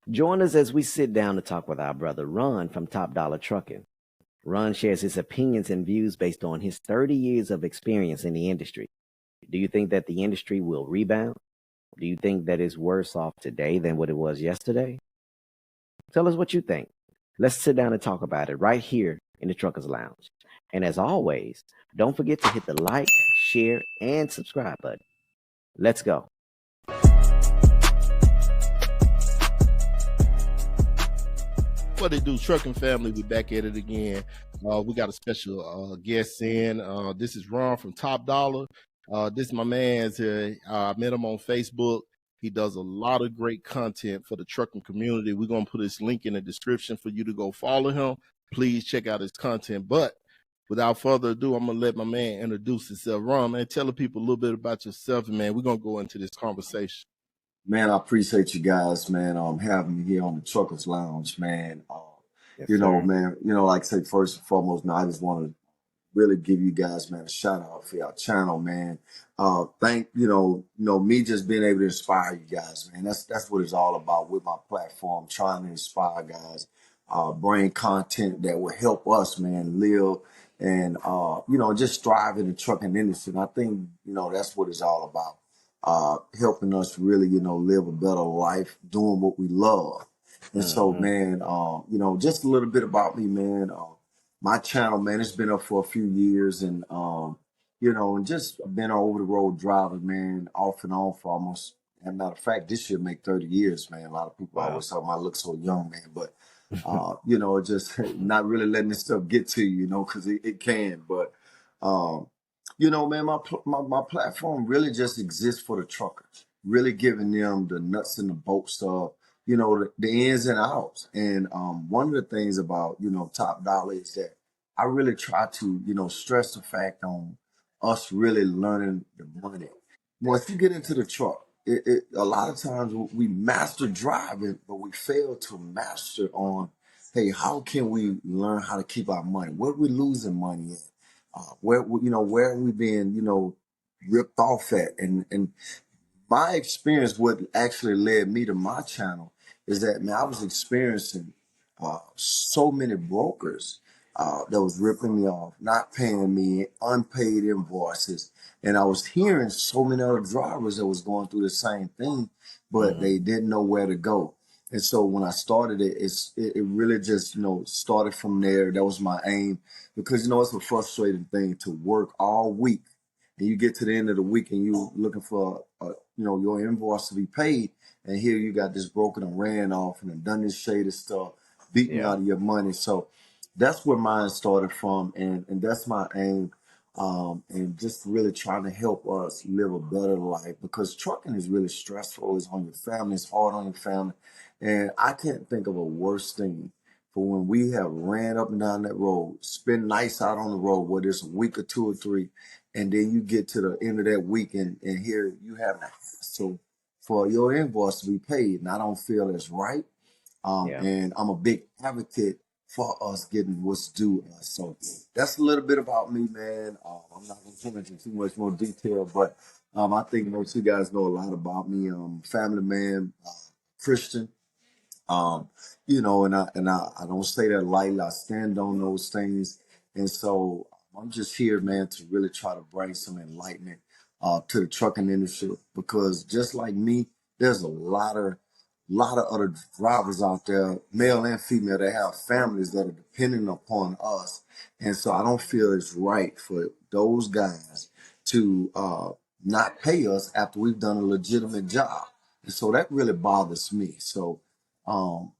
Join us as we sit down to talk with our brother Ron from Top Dollar Trucking. Ron shares his opinions and views based on his 30 years of experience in the industry. Do you think that the industry will rebound? Do you think that it's worse off today than what it was yesterday? Tell us what you think. Let's sit down and talk about it right here in the Truckers Lounge. And as always, don't forget to hit the like, share, and subscribe button. Let's go. What they do, trucking family, we back at it again. We got a special guest in. This is Ron from Top Dollar. This is my man's here. I met him on Facebook. He does a lot of great content for the trucking community. We're going to put his link in the description for you to go follow him. Please check out his content. But without further ado, I'm going to let my man introduce himself. Ron, man, tell the people a little bit about yourself. And, man, we're going to go into this conversation. Man, I appreciate you guys, man, having me here on the Truckers Lounge, man. Yes, You know, sir. man, like I say, first and foremost, man, I just want to really give you guys, man, a shout out for your channel, man. Me just being able to inspire you guys, man. That's what it's all about with my platform, trying to inspire guys, bring content that will help us, man, live and, just thrive in the trucking industry. And I think, that's what it's all about. Helping us really, live a better life, doing what we love. And so, man, just a little bit about me, man. My channel, man, it's been up for a few years and, and just been an over the road driver, man, off and on for almost, as a matter of fact, this year make 30 years, man. A lot of people always tell me I look so young, man, but, just not really letting this stuff get to you, cause it can, but, man, my platform really just exists for the truckers, really giving them the nuts and the bolts of, the ins and outs. And one of the things about, Top Dollar is that I really try to, stress the fact on us really learning the money. Once you get into the truck, a lot of times we master driving, but we fail to master on, hey, how can we learn how to keep our money? Where we losing money at? Where are we being, ripped off at? And my experience, what actually led me to my channel is that, man, I was experiencing so many brokers that was ripping me off, not paying me unpaid invoices. And I was hearing so many other drivers that was going through the same thing, but they didn't know where to go. And so when I started it really just, started from there. That was my aim because, it's a frustrating thing to work all week and you get to the end of the week and you looking for, your invoice to be paid. And here you got this broken and ran off and done this shady stuff, beating out of your money. So that's where mine started from. And that's my aim. And just really trying to help us live a better life because trucking is really stressful. It's on your family. It's hard on your family. And I can't think of a worse thing for when we have ran up and down that road, spend nights out on the road, whether it's a week or two or three, and then you get to the end of that week and here you have a hassle for your invoice to be paid. And I don't feel it's right. And I'm a big advocate for us getting what's due us. So that's a little bit about me, man. I'm not going to go into too much more detail, but I think most of you guys know a lot about me. Family man, Christian. And I don't say that lightly. I stand on those things. And so I'm just here, man, to really try to bring some enlightenment to the trucking industry because just like me, there's a lot of other drivers out there, male and female, that have families that are dependent upon us. And so I don't feel it's right for those guys to not pay us after we've done a legitimate job. And so that really bothers me. So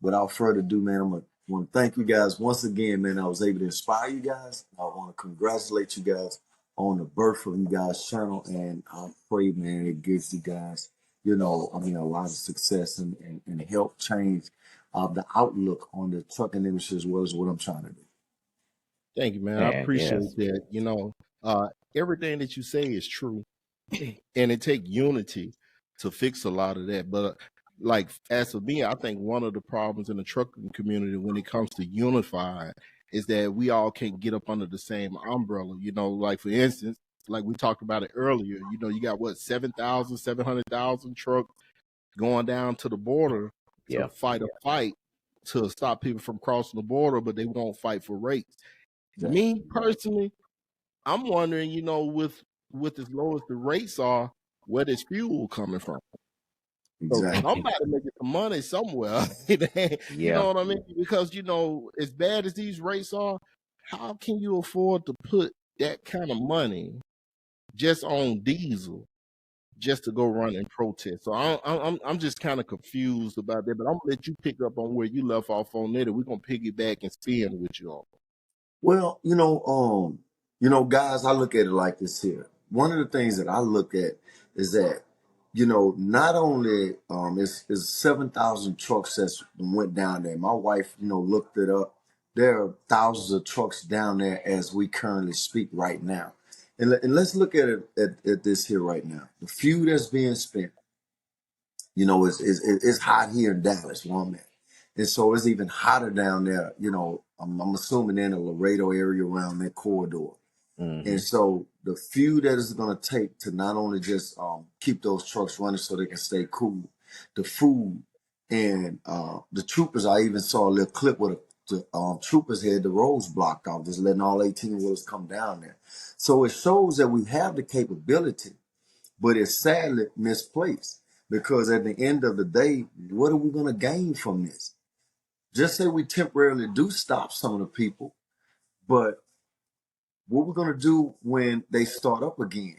without further ado, man, I want to thank you guys once again, man. I was able to inspire you guys. I want to congratulate you guys on the birth of you guys' channel. And I pray, man, it gives you guys, a lot of success and help change the outlook on the trucking industry as well as what I'm trying to do. Thank you, man. I appreciate that. Everything that you say is true. And it takes unity to fix a lot of that. But like as for me, I think one of the problems in the trucking community when it comes to unifying is that we all can't get up under the same umbrella. Like for instance, like we talked about it earlier, you got 700,000 trucks going down to the border Yeah. fight a fight to stop people from crossing the border, but they won't fight for rates. Yeah. Me personally, I'm wondering, with as low as the rates are, where this fuel coming from? So Exactly. somebody making some money somewhere. You Yeah. know what I mean? Because as bad as these rates are, how can you afford to put that kind of money just on diesel just to go run and protest? So I'm just kind of confused about that. But I'm gonna let you pick up on where you left off on that, and we're gonna piggyback and spin with you all. Well, guys, I look at it like this here. One of the things that I look at is that, not only is 7,000 trucks that went down there. My wife, looked it up. There are thousands of trucks down there as we currently speak right now. And let's look at it at this here right now. The fuel that's being spent, it's hot here in Dallas, where I'm at. And so it's even hotter down there, I'm assuming in the Laredo area around that corridor. And so the fuel that is going to take to not only just keep those trucks running so they can stay cool, the food and the troopers. I even saw a little clip where the troopers had the roads blocked off, just letting all 18 wheelers come down there. So it shows that we have the capability, but it's sadly misplaced, because at the end of the day, what are we going to gain from this? Just say we temporarily do stop some of the people, but what we're going to do when they start up again?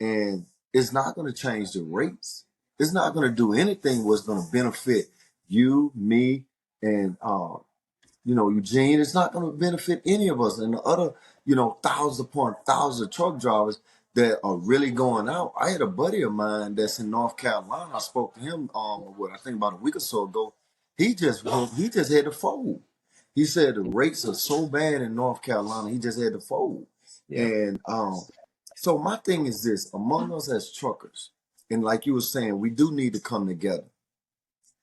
And it's not going to change the rates. It's not going to do anything what's going to benefit you, me, and Eugene. It's not going to benefit any of us, and the other, thousands upon thousands of truck drivers that are really going out. I had a buddy of mine that's in North Carolina. I spoke to him, I think about a week or so ago. He just had to fold. He said the rates are so bad in North Carolina, he just had to fold. Yeah. And so my thing is this: among us as truckers, and like you were saying, we do need to come together.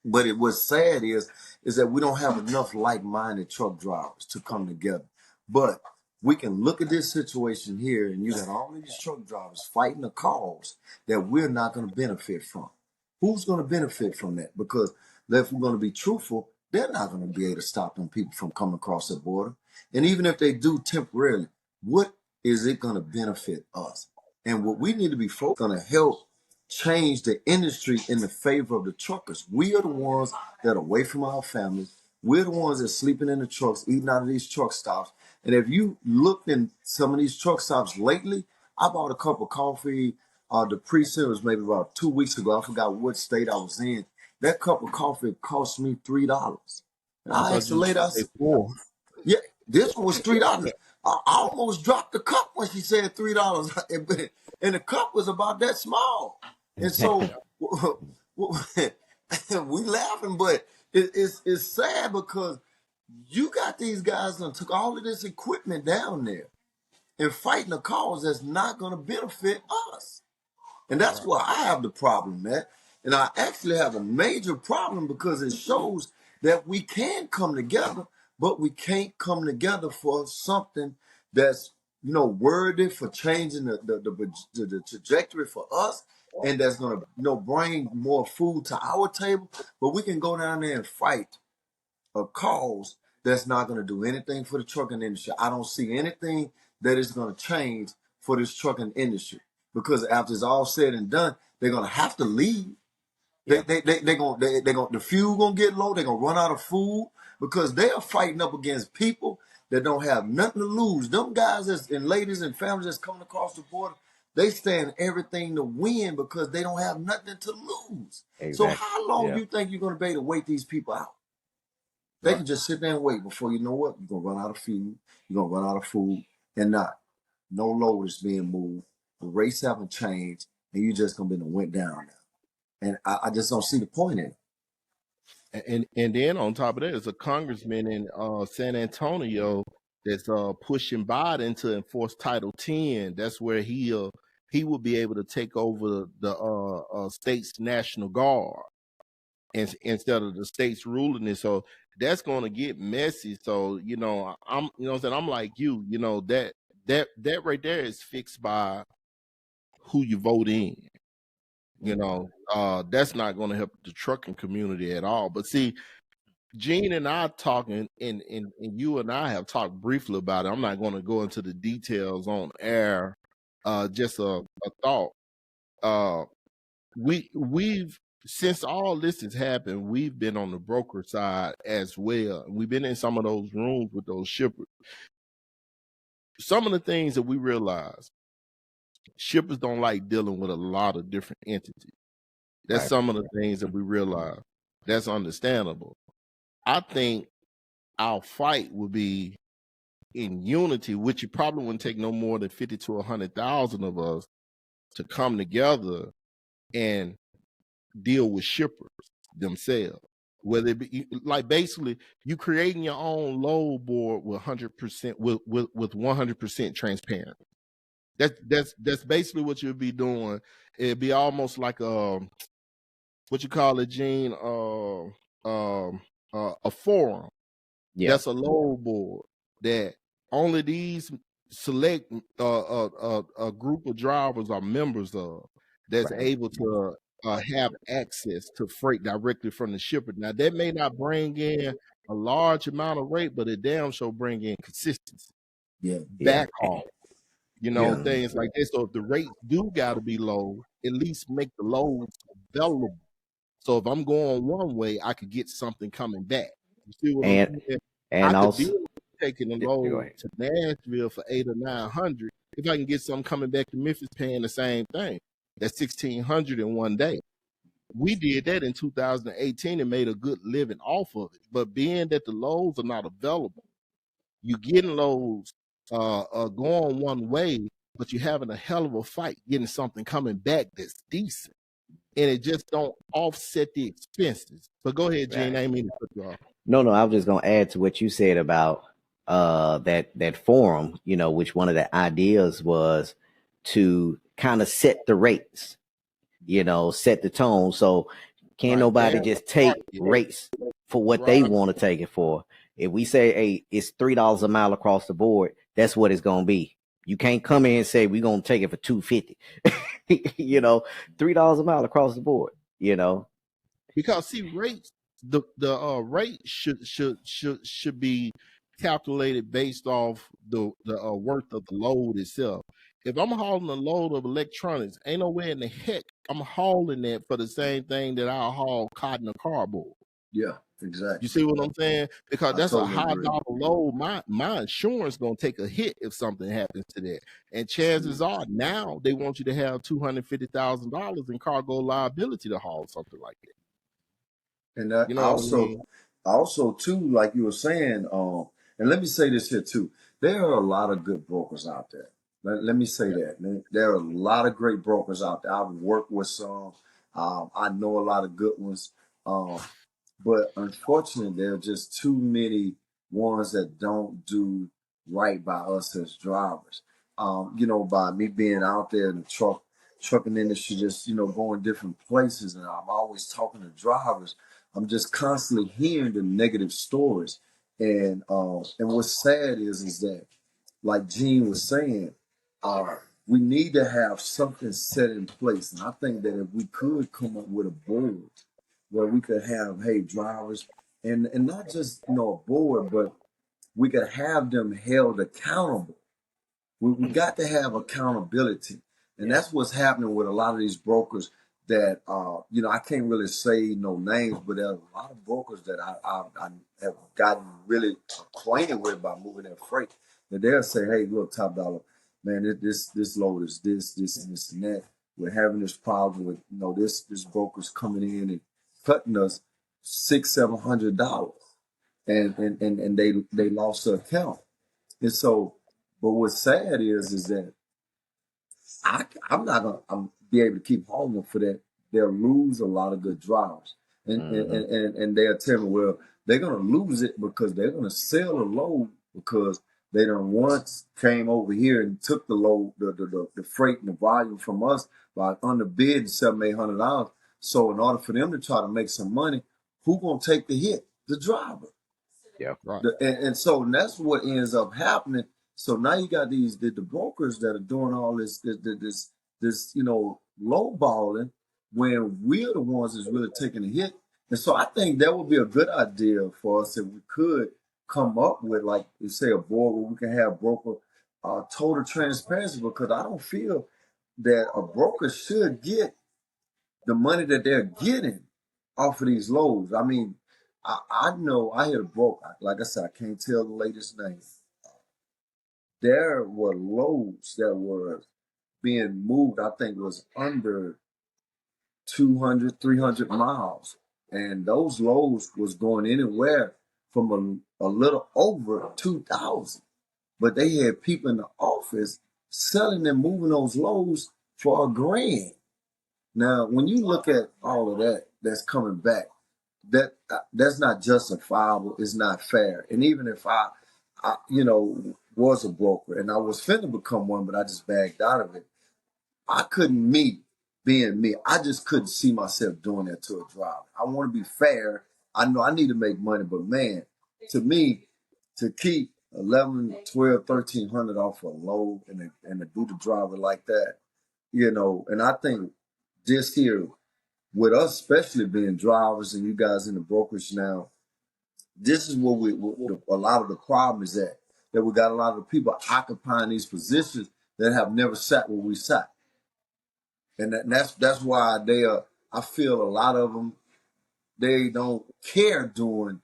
But what's sad is that we don't have enough like-minded truck drivers to come together. But we can look at this situation here, and you got all of these truck drivers fighting a cause that we're not going to benefit from. Who's going to benefit from that? Because if we're going to be truthful, they're not going to be able to stop them people from coming across the border. And even if they do temporarily, what is it going to benefit us? And what we need to be focused on to help change the industry in the favor of the truckers. We are the ones that are away from our families. We're the ones that are sleeping in the trucks, eating out of these truck stops. And if you looked in some of these truck stops lately, I bought a cup of coffee. DePriest, it was maybe about 2 weeks ago. I forgot what state I was in. That cup of coffee cost me $3. And I asked the lady, I said, yeah, this one was $3. I almost dropped the cup when she said $3, and the cup was about that small. And so we laughing, but it's sad, because you got these guys that took all of this equipment down there and fighting a cause that's not going to benefit us. And that's where I have the problem, man. And I actually have a major problem, because it shows that we can come together, but we can't come together for something that's, worthy for changing the trajectory for us, and that's going to, bring more food to our table. But we can go down there and fight a cause that's not going to do anything for the trucking industry. I don't see anything that is going to change for this trucking industry, because after it's all said and done, they're going to have to leave. Yeah. They're going the fuel going to get low. They're going to run out of food, because they are fighting up against people that don't have nothing to lose. Them guys and ladies and families that's coming across the border, they stand everything to win, because they don't have nothing to lose. Exactly. So how long you think you're going to be able to wait these people out? They can just sit there and wait. Before you know what, you're going to run out of fuel, you're going to run out of food, and no load is being moved. The rates haven't changed, and you just going to be went down now. And I just don't see the point in it. And then on top of that, there's a congressman in San Antonio that's pushing Biden to enforce Title 10. That's where he will be able to take over the state's National Guard, instead of the states ruling it. So that's going to get messy. So I'm what I'm saying, I'm like you. That right there is fixed by who you vote in. That's not going to help the trucking community at all. But see, Gene and I talking, and you and I have talked briefly about it. I'm not going to go into the details on air. Just a thought. We've since all this has happened, we've been on the broker side as well. We've been in some of those rooms with those shippers. Some of the things that we realize, shippers don't like dealing with a lot of different entities. That's Right. some of the things that we realize. That's understandable. I think our fight would be in unity, which it probably wouldn't take no more than 50 to 100,000 of us to come together and deal with shippers themselves. Whether it be like basically you creating your own load board with 100% with 100% transparent. That's basically what you'll be doing. It'd be almost like what you call it, Gene, a forum. Yeah. That's a load board that only these select a group of drivers are members of, that's Right. able to have access to freight directly from the shipper. Now that may not bring in a large amount of rate, but it damn sure bring in consistency, Yeah. Yeah. backhaul, Yeah. things like this. So if the rates do got to be low, at least make the loads available. So if I'm going one way, I could get something coming back. You see what I'm And saying? I and could also, deal with taking a go load ahead. to Nashville for 800 or 900 if I can get something coming back to Memphis paying the same thing. That's 1,600 in one day. We did that in 2018 and made a good living off of it. But being that the loads are not available, you getting loads going one way, but you're having a hell of a fight getting something coming back that's decent. And it just don't offset the expenses. But go ahead, Gene. Right. I ain't mean to cut you off. No, I was just gonna add to what you said about that forum, which one of the ideas was to kind of set the rates, set the tone. So can't Right. nobody And just take yeah, rates for what they right. want to take it for. If we say, hey, it's $3 a mile across the board, that's what it's gonna be. You can't come in and say we're gonna take it for $2.50. $3 a mile across the board, Because see, rates, the rate should be calculated based off the worth of the load itself. If I'm hauling a load of electronics, ain't no way in the heck I'm hauling that for the same thing that I'll haul cotton or cardboard. Yeah. You Exactly. see what I'm saying? Because I that's a totally high agree. dollar load. My insurance gonna take a hit if something happens to that. And chances are now they want you to have $250,000 in cargo liability to haul something like that. And that You know what I mean? also too, like you were saying, and let me say this here too. There are a lot of good brokers out there. Let me say that. There are a lot of great brokers out there. I've worked with some. I know a lot of good ones. Um, but unfortunately, there are just too many ones that don't do right by us as drivers. By me being out there in the trucking industry, just going different places, and I'm always talking to drivers. I'm just constantly hearing the negative stories, and what's sad is that, like Gene was saying, we need to have something set in place, and I think that if we could come up with a board where we could have, hey, drivers, and not just a board, but we could have them held accountable. We got to have accountability, and Yeah. that's what's happening with a lot of these brokers. That I can't really say no names, but there are a lot of brokers that I have gotten really acquainted with by moving their freight. That they'll say, "Hey, look, Top Dollar, man, this load is this and that. We're having this problem with this broker's coming in and cutting us $600-700, and they lost their account." And so, but what's sad is that I'm not gonna be able to keep hauling them for that. They'll lose a lot of good drivers, and they'll tell me, well, they're gonna lose it because they're gonna sell a load because they done once came over here and took the load, the freight and the volume from us by underbidding $700-800. So in order for them to try to make some money, who gonna take the hit? The driver. Yeah. Right. And so that's what ends up happening. So now you got the brokers that are doing all this low balling, when we're the ones that's really taking the hit. And so I think that would be a good idea for us if we could come up with, like you say, a board where we can have broker total transparency, because I don't feel that a broker should get the money that they're getting off of these loads. I mean, I know I hit a broker. Like I said, I can't tell the latest name. There were loads that were being moved, I think was under 200, 300 miles. And those loads was going anywhere from a little over 2,000. But they had people in the office selling and moving those loads for $1,000. Now, when you look at all of that that's coming back, that's not justifiable. It's not fair. And even if I was a broker and I was finna become one, but I just bagged out of it, I couldn't being me. I just couldn't see myself doing that to a driver. I want to be fair. I know I need to make money, but man, to me, to keep 11, 12, 1,300 off a load and to do the driver like that, and I think this here, with us especially being drivers and you guys in the brokerage now, this is what a lot of the problem is that we got a lot of people occupying these positions that have never sat where we sat. And that's why I feel a lot of them, they don't care doing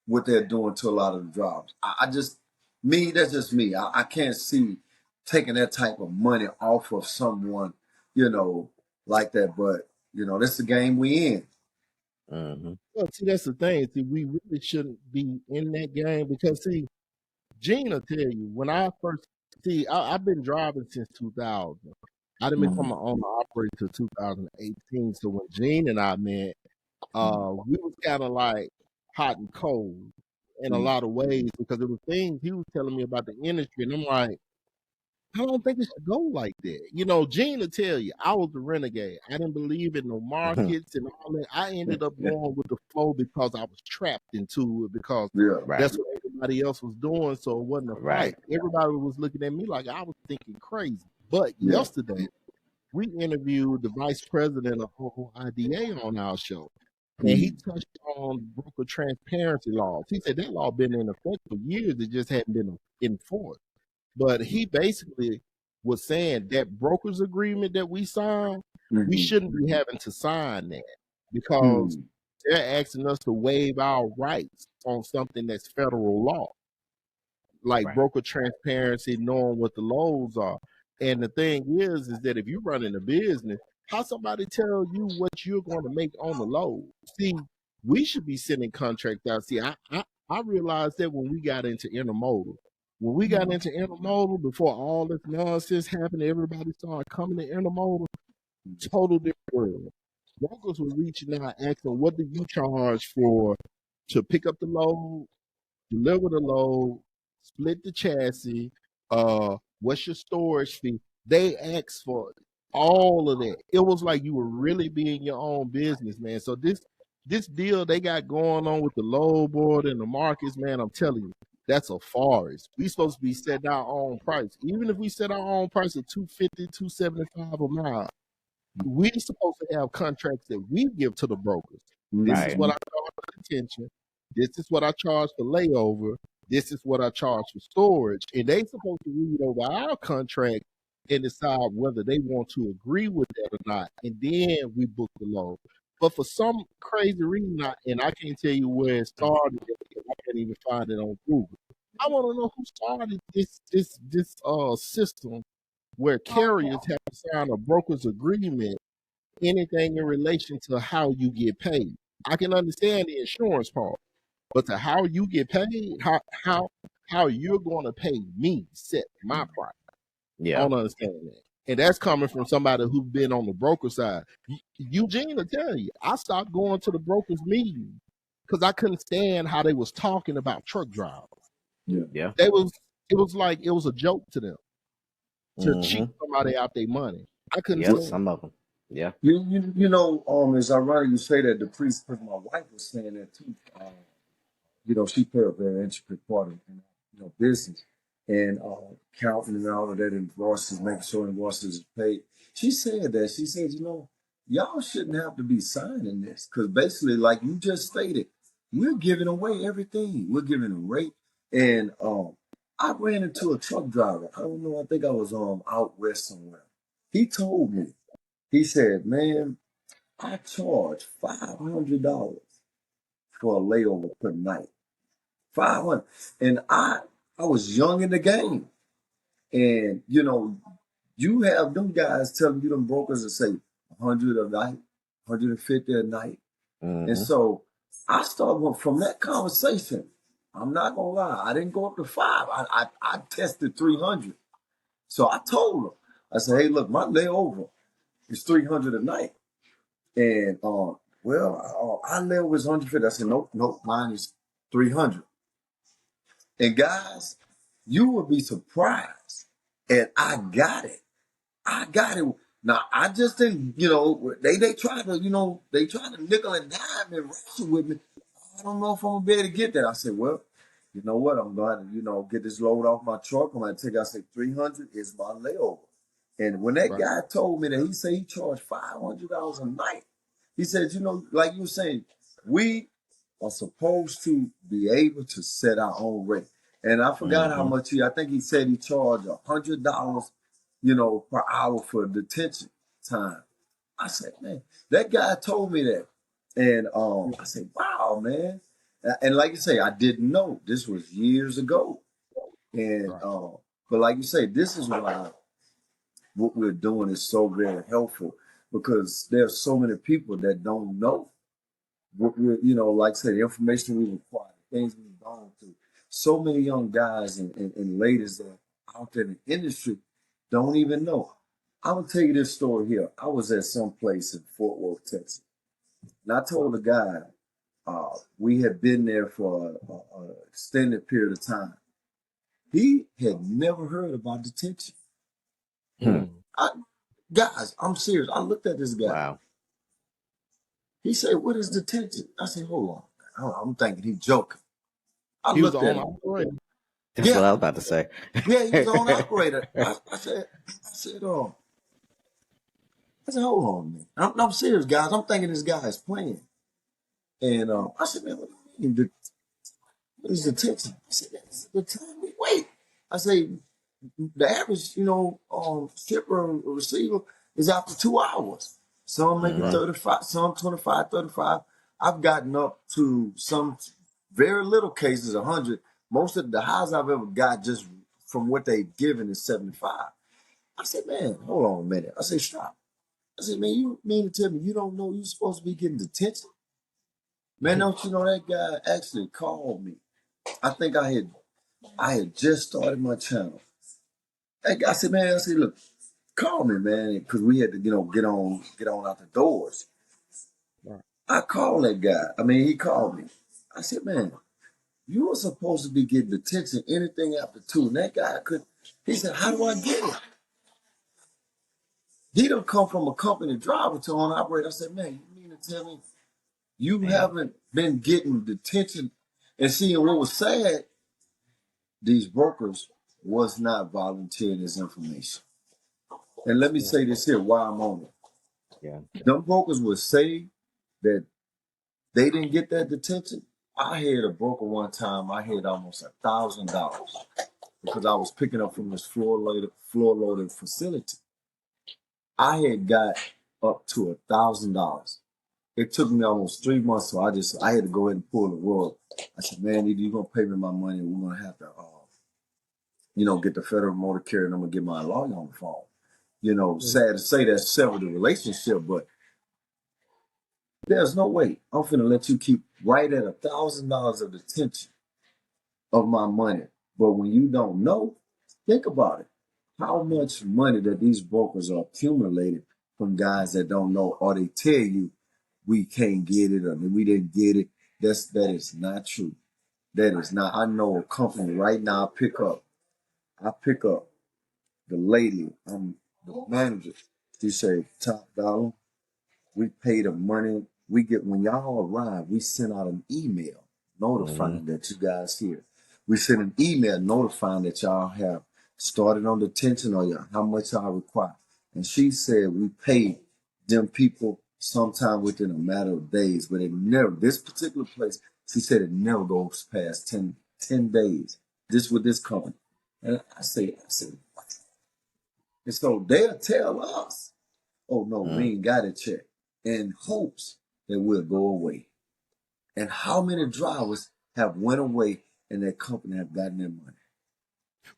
what they're doing to a lot of the jobs. That's just me. I can't see taking that type of money off of someone, like that. But, that's the game we in. Mm-hmm. Well, see, that's the thing. See, we really shouldn't be in that game because, see, Gene will tell you, when I first, I've been driving since 2000. I didn't become an owner operator till 2018. So when Gene and I met, we was kind of like hot and cold in a lot of ways because there were things he was telling me about the industry, and I'm like, I don't think it should go like that. Gene will tell you, I was a renegade. I didn't believe in no markets and all that. I ended up going with the flow because I was trapped into it because that's what everybody else was doing. So it wasn't a fight. Everybody was looking at me like I was thinking crazy. But yesterday, we interviewed the vice president of IDA on our show. And he touched on broker transparency laws. He said that law been in effect for years. It just hadn't been enforced. But he basically was saying that brokers agreement that we signed, we shouldn't be having to sign that because they're asking us to waive our rights on something that's federal law, like broker transparency, knowing what the lows are. And the thing is that if you're running a business, how somebody tell you what you're going to make on the load? See, we should be sending contracts out. See, I realized that when we got into intermodal. When we got into intermodal, before all this nonsense happened, everybody started coming to intermodal, total different world. Brokers were reaching out asking, what do you charge to pick up the load, deliver the load, split the chassis, what's your storage fee? They asked for all of that. It was like you were really being your own business, man. So this deal they got going on with the load board and the markets, man, I'm telling you, that's a forest. We supposed to be setting our own price. Even if we set our own price at $250, $275 a mile, we supposed to have contracts that we give to the brokers. This is what I charge for detention. This is what I charge for layover. This is what I charge for storage. And they supposed to read over our contract and decide whether they want to agree with that or not. And then we book the load. But for some crazy reason, and I can't tell you where it started, I can't even find it on Google. I want to know who started this system where carriers have to sign a broker's agreement, anything in relation to how you get paid. I can understand the insurance part, but to how you get paid, how you're going to pay me, set my price. I don't understand that. And that's coming from somebody who's been on the broker side. Eugene will tell you, I stopped going to the brokers meeting because I couldn't stand how they was talking about truck drivers. Yeah. It was like it was a joke to them to cheat somebody out their money. I couldn't stand some of them. Yeah. It's ironic you say that, DePriest, because my wife was saying that too. She played a very intricate part in business and counting and all of that, invoices, making sure invoices are paid. She said that. She said, y'all shouldn't have to be signing this because basically, like you just stated, we're giving away everything. We're giving a rate. And I ran into a truck driver. I don't know. I think I was out west somewhere. He told me. He said, "Man, I charge $500 for a layover per night. 500." And I was young in the game, and you have them guys telling you them brokers to say 100 a night, 150 a night. And so I started from that conversation. I'm not gonna lie, I didn't go up to 5. I tested 300. So I told him, I said, "Hey, look, my layover is 300 a night." And I layover is 150. I said, "Nope, nope, mine is 300." And guys, you would be surprised. And I got it. I got it. Now I just didn't, they try to, they try to nickel and dime and wrestle with me. I don't know if I'm gonna be able to get that. I said, "Well, you know what? I'm going to, get this load off my truck. I'm gonna take." I said, 300 is my layover. And when that guy told me that, he said he charged $500 a night. He said, like you were saying, we are supposed to be able to set our own rate. And I forgot how much I think he said he charged $100, per hour for detention time. I said, "Man," that guy told me that. And I said, "Wow, man." And like you say, I didn't know. This was years ago. And but like you say, this is why what we're doing is so very helpful, because there's so many people that don't know what we're, like I said, the information we require, the things we've gone through. So many young guys and ladies that are out there in the industry don't even know. I'm gonna tell you this story here. I was at some place in Fort Worth, Texas, and I told a guy we had been there for an extended period of time. He had never heard about detention. Guys, I'm serious. I looked at this guy. Wow. He said, "What is detention?" I said, "Hold on." I'm thinking he's joking. He was the owner operator. That's what I was about to say. Yeah, he was the owner operator. I said, hold on, man. I'm serious, guys. I'm thinking this guy is playing. And I said, "Man, what do you mean? What is detention?" I said, "That's the time we wait." I say, "The average, shipper or receiver is after 2 hours. Some maybe 35, some 25, 35. I've gotten up to some very little cases, 100. Most of the highs I've ever got just from what they've given is 75. I said, "Man, hold on a minute." I said, "Stop." I said, "Man, you mean to tell me you don't know you're supposed to be getting detention?" Man, don't you know that guy actually called me? I think I had just started my channel. That guy said, "Man," I said, "Look, call me, man," because we had to, get on out the doors. I called that guy. I mean, he called me. I said, "Man, you were supposed to be getting detention anything after 2." And that guy he said, "How do I get it?" He don't come from a company driver to an operator. I said, "Man, you mean to tell me you haven't been getting detention?" And seeing what was sad, these brokers was not volunteering this information. And let me say this here while I'm on it. Yeah. Them brokers would say that they didn't get that detention. I had a broker one time, I had almost $1,000 because I was picking up from this floor loaded facility. I had got up to $1,000. It took me almost 3 months, so I had to go ahead and pull the rug. I said, "Man, either you're gonna pay me my money, or we're gonna have to, get the federal motor carrier, and I'm gonna get my lawyer on the phone." Sad to say that severed the relationship, but there's no way I'm finna let you keep right at $1,000 of detention of my money. But when you don't know, think about it. How much money that these brokers are accumulating from guys that don't know, or they tell you we can't get it or we didn't get it. That is not true. That is not. I know a company right now. I pick up the lady. I'm the manager. She say, "Top dollar. We pay the money. We get when y'all arrive. We send out an email notifying that you guys here. We send an email notifying that y'all have started on detention or how much y'all require." And she said we pay them people sometime within a matter of days, but it never, this particular place, she said it never goes past 10 days, just with this company. And I said, and so they'll tell us, oh no, we ain't got it checked, in hopes that we'll go away. And how many drivers have went away and their company have gotten their money?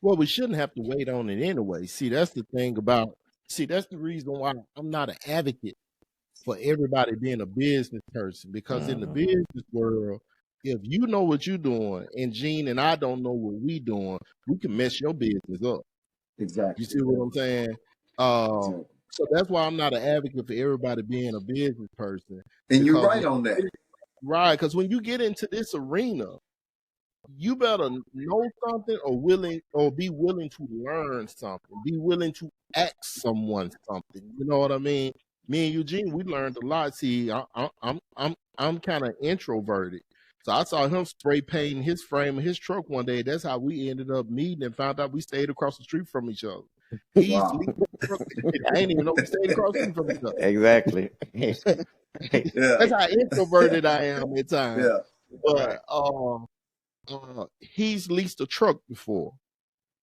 Well, we shouldn't have to wait on it anyway. See, that's the thing about, that's the reason why I'm not an advocate for everybody being a business person, because in the business world, if you know what you're doing and Gene and I don't know what we doing, we can mess your business up. Exactly. You see what I'm saying? So that's why I'm not an advocate for everybody being a business person. And you're right on that. Right, because when you get into this arena, you better know something or be willing to learn something, be willing to ask someone something. You know what I mean? Me and Eugene, we learned a lot. See, I'm kind of introverted, so I saw him spray painting his frame of his truck one day. That's how we ended up meeting and found out we stayed across the street from each other. Wow. I didn't even know we stayed across the street from each other. Exactly. That's how introverted I am at times. Yeah. But he's leased a truck before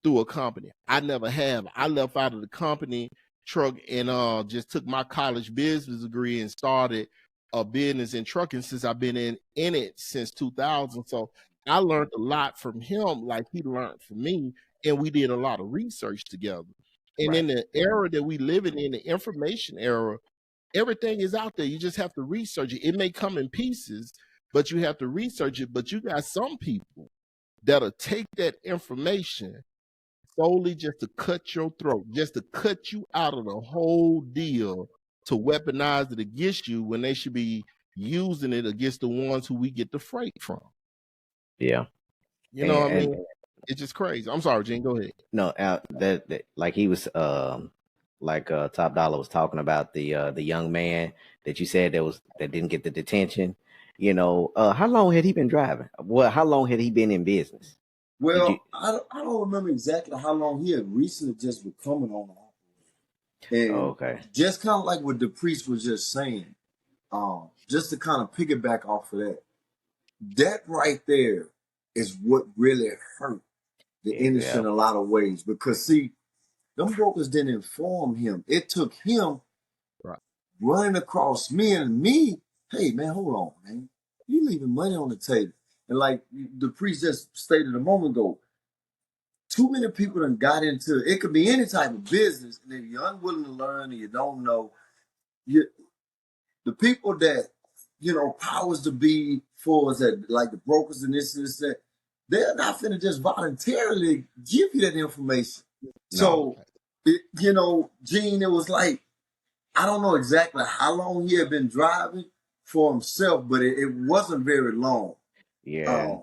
through a company. I never have. I left out of the company truck and just took my college business degree and started a business in trucking since I've been in it since 2000. So I learned a lot from him, like he learned from me, and we did a lot of research together. And in the era that we live in the information era, everything is out there. You just have to research it. It may come in pieces, but you have to research it. But you got some people that'll take that information solely just to cut your throat, just to cut you out of the whole deal, to weaponize it against you when they should be using it against the ones who we get the freight from. Yeah. You know what I mean? It's just crazy. I'm sorry, Gene, go ahead. No, that like he was Top Dollar was talking about the young man that you said that didn't get the detention. You know, how long had he been driving? Well, how long had he been in business? Well, I don't remember exactly how long he had recently just been coming on the operator. And just kind of like what DePriest was just saying, just to kind of piggyback off of that right there is what really hurt the industry in a lot of ways. Because see, them brokers didn't inform him. It took him running across me. Hey, man, hold on, man. You leaving money on the table. And like DePriest just stated a moment ago, too many people done got into it. Could be any type of business. And if you're unwilling to learn and you don't know, the people that, powers to be for us, that like the brokers and this and that, they're not finna just voluntarily give you that information. No. So, Gene, it was like, I don't know exactly how long he had been driving for himself, but it wasn't very long. Yeah.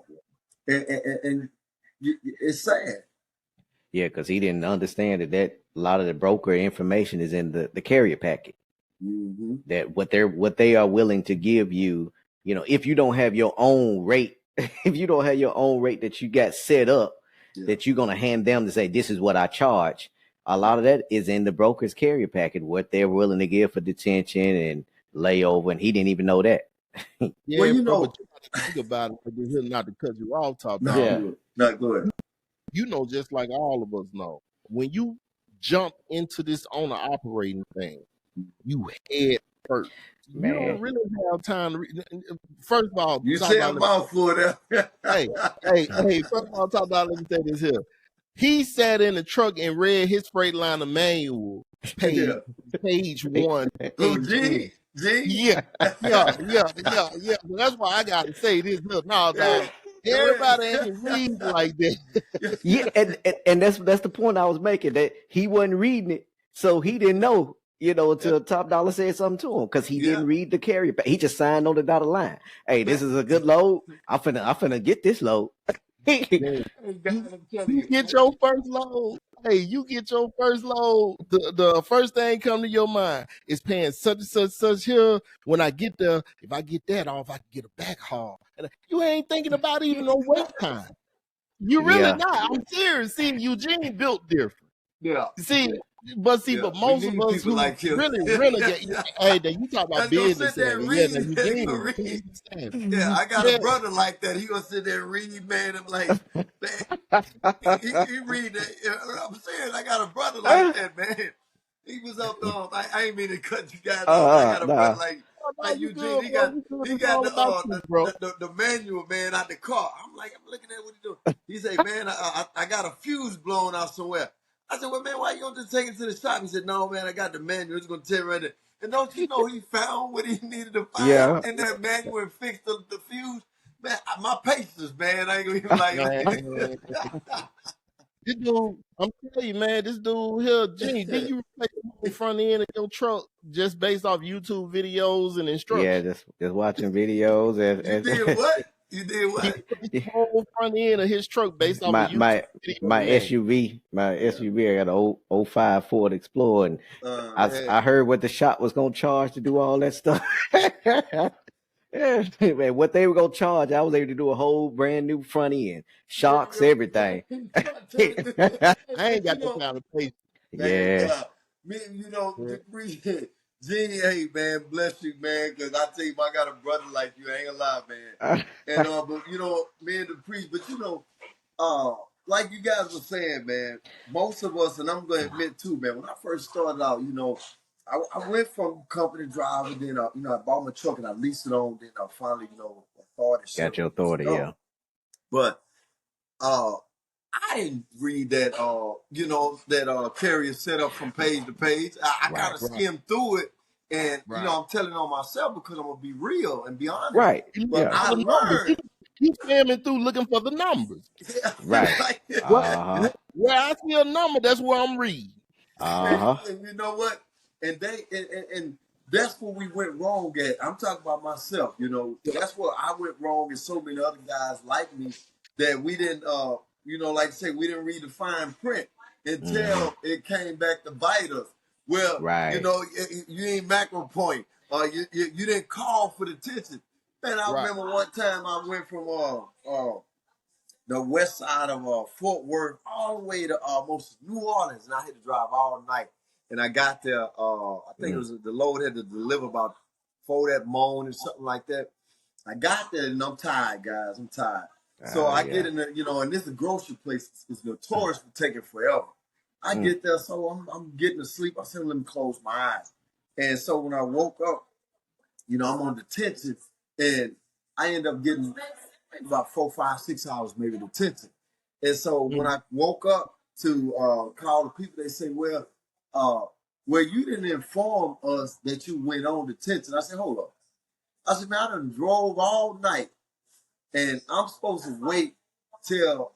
And it's sad. Yeah, because he didn't understand that a lot of the broker information is in the carrier packet. Mm-hmm. That what they are willing to give you, if you don't have your own rate, that you got set up, that you're going to hand them to say, this is what I charge. A lot of that is in the broker's carrier packet, what they're willing to give for detention and layover. And he didn't even know that. Yeah, well, but you have to think about it, not to cut you off, Top Dollar. No, go ahead. Just like all of us know, when you jump into this owner operating thing, you head first. Man. You don't really have time to first of all, you say a mouthful there. hey, first of all, Top Dollar, let me say this here. He sat in the truck and read his Freightliner manual, page 1. G. Yeah. That's why I gotta say this. Look, no, everybody ain't reading like that. Yeah, and that's the point I was making, that he wasn't reading it, so he didn't know, until Top Dollar said something to him, because he didn't read the carrier. He just signed on the dotted line. Hey, this is a good load. I'm finna get this load. You get your first load. Hey, you get your first load. The first thing come to your mind is paying such and such here. When I get there, if I get that off, I can get a back haul. And you ain't thinking about even no wait time. You really not. I'm serious. See, Eugene built different. Yeah. See, But see, Yeah, but we most of need us people who like him. really renegade, hey, then you talk about That's gonna business sit there savvy. and Yeah, now read. He gonna Eugene, read. business savvy. Yeah, I got a Yeah, brother like that. He gonna sit there and read, man. I'm like, man, he read that. I'm saying I got a brother like that, man. He was up on. I ain't mean to cut you guys off, but I got a brother Nah. oh, no, like you Eugene. good, He bro. got You good. he It's got all about you, bro. the manual, man, out the car. I'm looking at what he doing. He say, man, I got a fuse blown out somewhere. I said, well, man, why you don't just take it to the shop? He said, no, man, I got the manual. It's gonna tell you right there. And don't you know he found what he needed to find Yeah. in that manual and fixed the fuse? Man, my patience, man. I ain't gonna even like. Man, this dude, I'm telling you, man, this dude here, Gene, didn't you replace the whole front end of your truck just based off YouTube videos and Yeah, instructions? just watching videos You did what? You did He what? replaced the whole front end of his truck based off of my YouTube my videos, my man. SUV, I got a '05 Ford Explorer, and Man, I heard what the shop was gonna charge to do all that stuff. Yeah, man, what they were gonna charge, I was able to do a whole brand new front end, shocks, everything. I ain't But you got that know, kind of patience. man, Yeah. me, you know, Yeah. DePriest, Gene, hey, man, bless you, man, because I tell you, I got a brother like you, I ain't gonna lie, man. And but you know, me and DePriest, but you know, like you guys were saying, man, most of us, and I'm going to admit too, man, when I first started out, you know, I went from company driver, then you know, I bought my truck and I leased it on, then I finally, you know, authority shit Got your on this authority, stuff. yeah. But uh, I didn't read that, you know, that carrier setup from page to page. I kind Right. of skimmed through it, and you Right. know, I'm telling on myself because I'm gonna be real and be honest. Right. You But look Yeah. for I the numbers. learned. You spamming through looking for the numbers. Right. Like, Uh-huh. Where I see a number, that's where I'm reading. Uh-huh. and you know what? And and that's where we went wrong at. I'm talking about myself. You know, that's where I went wrong, and so many other guys like me that we didn't, you know, like I say, we didn't read the fine print until it came back to bite us. Well, you Right. know, you ain't macro point. You didn't call for the attention. Man, I Right. remember one time I went from the west side of Fort Worth all the way to almost New Orleans, and I had to drive all night. And I got there. I think it was the load had to deliver about 4 that morning, something like that. I got there, and I'm tired, guys. I'm tired. So I get Yeah. in there, you know, and this grocery place is notorious for taking forever. I get there, so I'm getting to sleep. I said, let me close my eyes. And so when I woke up, you know, I'm on detention, and I end up getting about 4, 5, 6 hours maybe detention. And so when I woke up to call the people, they say, well, you didn't inform us that you went on detention. I said, hold up. I said, man, I done drove all night, and I'm supposed to wait till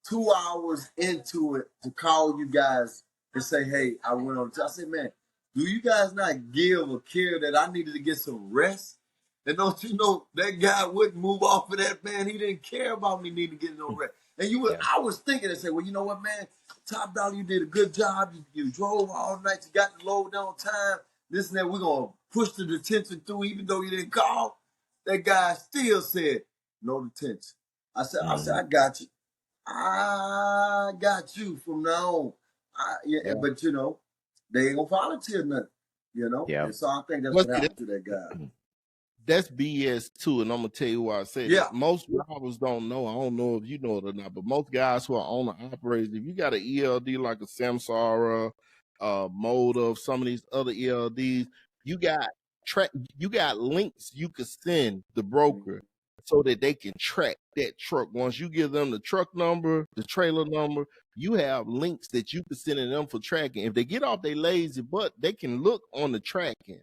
2 hours into it to call you guys and say, hey, I went on. I said, man, do you guys not give a care that I needed to get some rest? And don't you know that guy wouldn't move off of that, man? He didn't care about me needing to get no rest. And I was thinking and say, well, you know what, man? Top dollar, you did a good job. You drove all night. You got the load on time. This and that. We're gonna push the detention through, even though you didn't call. That guy still said no detention. I said, I got you. I got you from now on. Yeah. But you know, they ain't gonna volunteer nothing, you know? Yeah. And so I think that's Well, what see, happened to that guy. that's BS too, and I'm gonna tell you why I say Yeah. that. Most drivers don't know. I don't know if you know it or not, but most guys who are owner operators, if you got an ELD like a Samsara, Motive, some of these other ELDs, you got links you could send the broker so that they can track that truck. Once you give them the truck number, the trailer number, you have links that you can send to them for tracking. If they get off their lazy butt, they can look on the tracking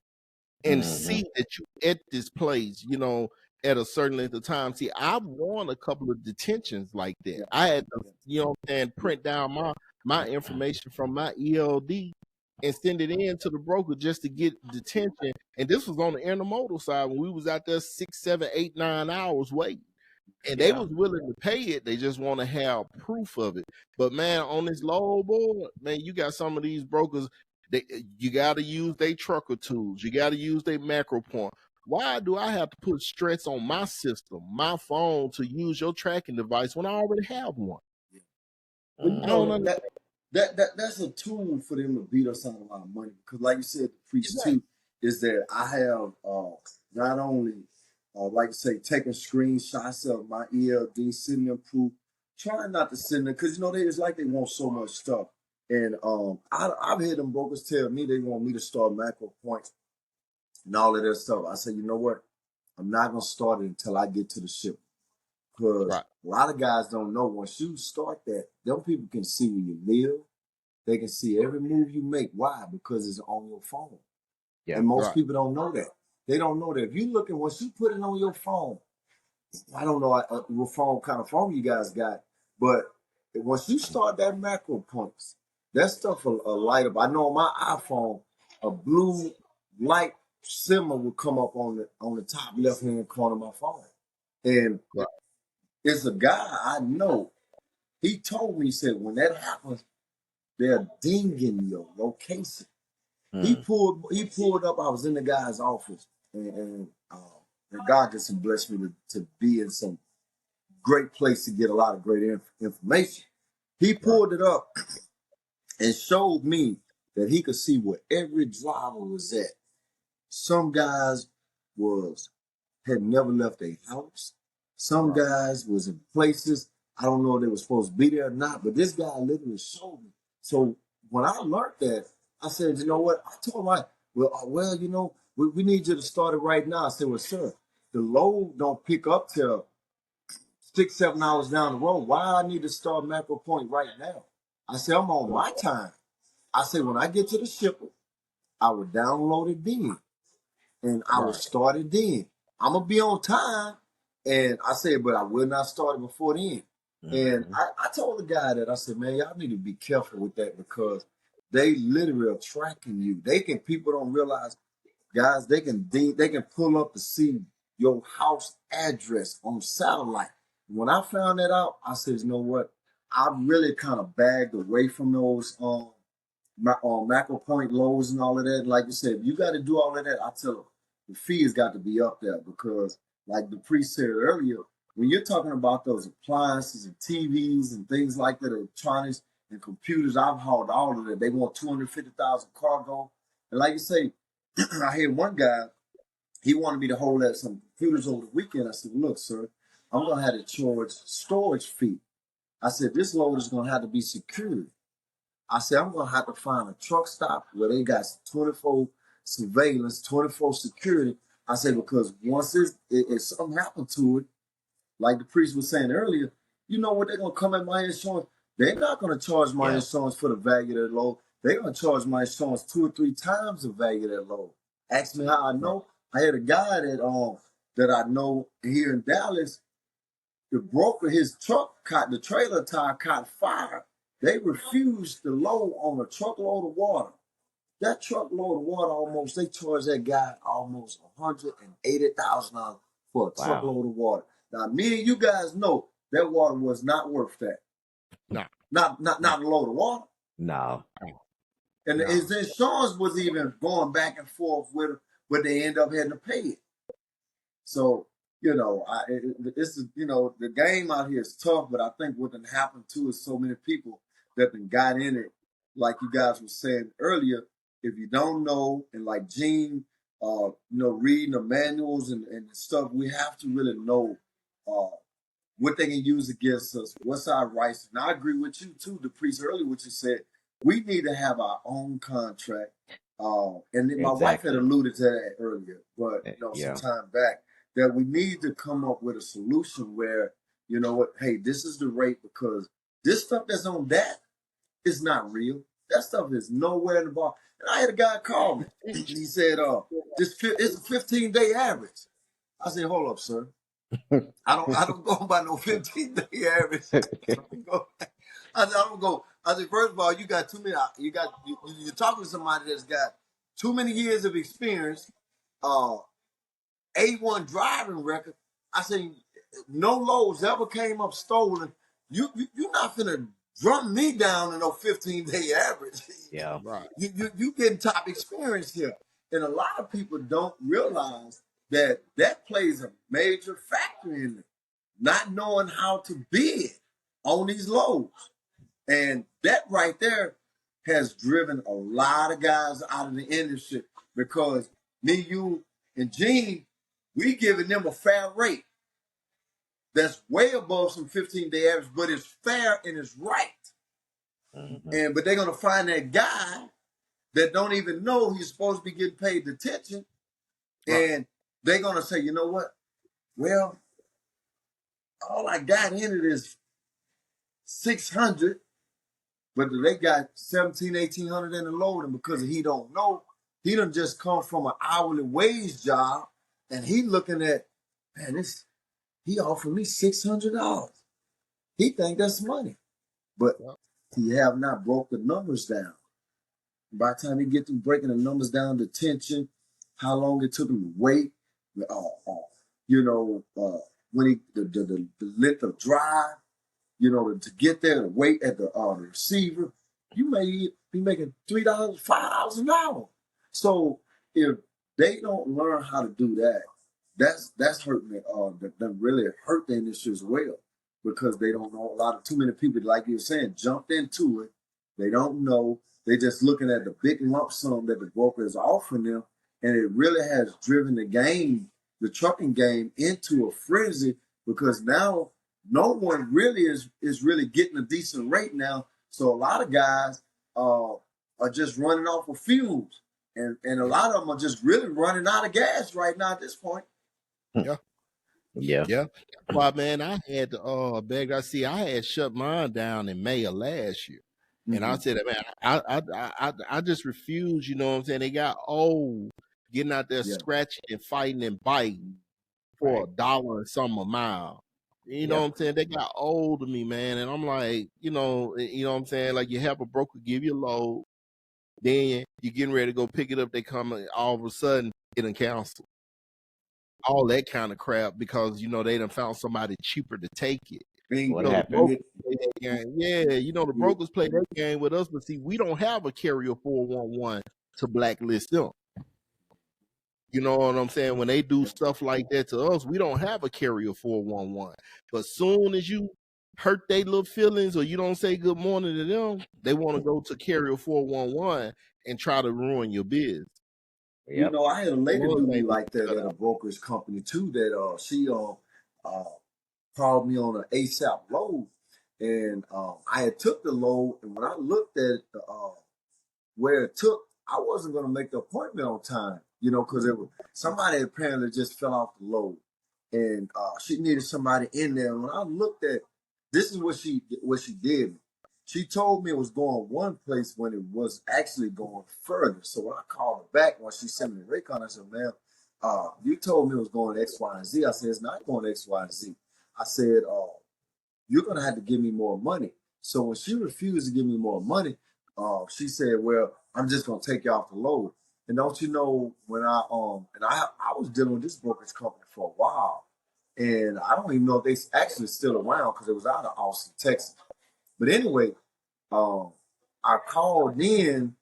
and see that you at this place, you know, at a certain length of time. See, I've won a couple of detentions like that. I had to, you know what I'm saying, print down my information from my ELD and send it in to the broker just to get detention. And this was on the intermodal side when we was out there 6, 7, 8, 9 hours waiting. And they was willing to pay it. They just want to have proof of it. But man, on this low board, man, you got some of these brokers. You got to use their trucker tools. You got to use their macro point. Why do I have to put stress on my system, my phone, to use your tracking device when I already have one? Well, you I don't know, understand. that's a tool for them to beat us out of our money. Because like you said, the priest too, is that I have not only like I say, taking screenshots of my ELD, sending them proof, trying not to send them because it's like they want so much stuff. And I've had them brokers tell me they want me to start macro points and all of that stuff. I said, you know what? I'm not gonna start it until I get to the ship. Because Right. a lot of guys don't know once you start that, them people can see where you live. They can see every move you make. Why? Because it's on your phone. Yeah. And most Right. people don't know that. They don't know that. If you look at once you put it on your phone, I don't know what kind of phone you guys got, but once you start that macro points, that stuff will light up. I know on my iPhone, a blue light symbol will come up on the top left hand corner of my phone, and Right. it's a guy I know. He told me, he said, when that happens, they're dinging your location. He pulled up. I was in the guy's office, and God just blessed me to be in some great place to get a lot of great information. He pulled it up and showed me that he could see where every driver was at. Some guys had never left their house. Some guys was in places I don't know if they were supposed to be there or not, but this guy literally showed me. So when I learned that, I said, you know what? I told him, we need you to start it right now. I said, well, sir, the load don't pick up till 6-7 hours down the road. Why I need to start macro point right now? I said, I'm on my time. I said, when I get to the shipper, I would download it then. And I would start it then. I'm going to be on time. And I said, but I will not start it before then. And I told the guy that, I said, man, y'all need to be careful with that because they literally are tracking you. People don't realize, guys, they can pull up to see your house address on satellite. When I found that out, I said, you know what? I really kind of bagged away from those macro point lows and all of that. Like you said, if you got to do all of that, I tell them the fee has got to be up there because, like DePriest said earlier, when you're talking about those appliances and TVs and things like that, electronics and computers, I've hauled all of that. They want 250,000 cargo, and like you say, I had one guy. He wanted me to hold at some computers over the weekend. I said, look, sir, I'm going to have to charge storage fee. I said, this load is going to have to be secured. I said, I'm going to have to find a truck stop where they got 24 surveillance, 24 security. I said, because once if something happened to it, like the priest was saying earlier, you know what, they're going to come at my insurance. They're not going to charge my insurance for the value of that load. They're going to charge my insurance 2 or 3 times the value of that load. Ask me how I know. I had a guy that I know here in Dallas. The broker, his truck the trailer tire caught fire. They refused to load on a truckload of water. That truckload of water they charged that guy almost $180,000 for a truckload of water. Now, me and you guys know that water was not worth that. No. Not a load of water. No. And his insurance was even going back and forth with him, but they end up having to pay it. So, the game out here is tough, but I think what done happened too is so many people that done got in it, like you guys were saying earlier, if you don't know, and like Gene, reading the manuals and stuff, we have to really know what they can use against us, what's our rights. And I agree with you too, DePriest, earlier what you said. We need to have our own contract. And my wife had alluded to that earlier, but some time back, that we need to come up with a solution where, you know what, hey, this is the rate because this stuff that's on that is not real. That stuff is nowhere in the bar. And I had a guy call me. He said, it's a 15-day average. I said, hold up, sir. I don't go by no 15-day average. I don't go. I said, first of all, you got too many. You're talking to somebody that's got too many years of experience, A1 driving record. I said, no loads ever came up stolen. You're not finna drum me down in no 15-day average. Yeah. Right. You getting top experience here. And a lot of people don't realize that plays a major factor in it. Not knowing how to bid on these loads. And that right there has driven a lot of guys out of the industry because me, you, and Gene, we giving them a fair rate that's way above some 15-day average, but it's fair and it's right. Mm-hmm. But they're gonna find that guy that don't even know he's supposed to be getting paid detention, and they're gonna say, you know what? Well, all I got in it is 600, but they got 1,700, 1,800 in the load, and because he don't know, he done just come from an hourly wage job, and he looking at, man, he offered me $600. He think that's money, but he have not broke the numbers down. By the time he get through breaking the numbers down, detention, how long it took him to wait, when the length of drive, to get there, to wait at the receiver, you may be making $3, $5 an hour. So if they don't learn how to do that, that's hurting that really hurt the industry as well, because they don't know. Too many people, like you were saying, jumped into it. They don't know. They just looking at the big lump sum that the broker is offering them, and it really has driven the trucking game, into a frenzy, because now no one really is really getting a decent rate now. So a lot of guys are just running off of fumes, and a lot of them are just really running out of gas right now at this point. Yeah. Well, man, I had to beg. I had shut mine down in May of last year. And I said, man, I just refuse. You know what I'm saying? They got old, getting out there scratching and fighting and biting for $1 and some a mile. You know what I'm saying? They got old to me, man. And I'm like, you know what I'm saying? Like, you have a broker give you a load, then you're getting ready to go pick it up. They come, all of a sudden, getting canceled. All that kind of crap, because they done found somebody cheaper to take it. What happened? The brokers play that game with us, but see, we don't have a carrier 411 to blacklist them. You know what I'm saying? When they do stuff like that to us, we don't have a carrier 411. But soon as you hurt their little feelings, or you don't say good morning to them, they want to go to carrier 411 and try to ruin your biz. Yep. I had a lady do me like that at a brokerage company too, that she called me on an ASAP load, and I had took the load, and when I looked at where it took, I wasn't going to make the appointment on time, because it was somebody apparently just fell off the load, and she needed somebody in there. And when I looked at, this is what she did. She told me it was going one place when it was actually going further. So when I called her back, when she sent me the recon, I said, "Ma'am, you told me it was going X, Y, and Z." I said, "It's not going X, Y, and Z." I said, "You're going to have to give me more money." So when she refused to give me more money, she said, "Well, I'm just going to take you off the load." And don't you know, when I was dealing with this brokerage company for a while, and I don't even know if they actually still around, because it was out of Austin, Texas. But anyway, I called in.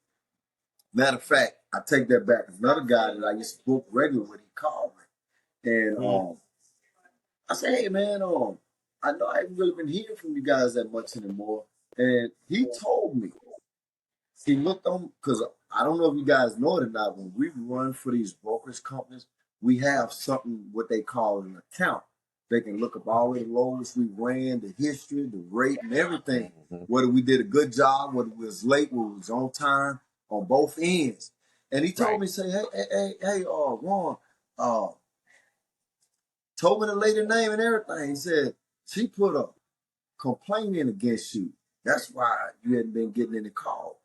Matter of fact, I take that back. Another guy that I used to book regular with, he called me, and I said, "Hey man, I know I haven't really been hearing from you guys that much anymore." And he told me, he looked on, because I don't know if you guys know it or not, when we run for these brokerage companies, we have something, what they call an account. They can look up all the loads we ran, the history, the rate, and everything. Whether we did a good job, whether we was late, whether we was on time, on both ends. And he told me, say, hey, Ron, told me the lady name and everything. He said, she put a complaint in against you. That's why you hadn't been getting any calls.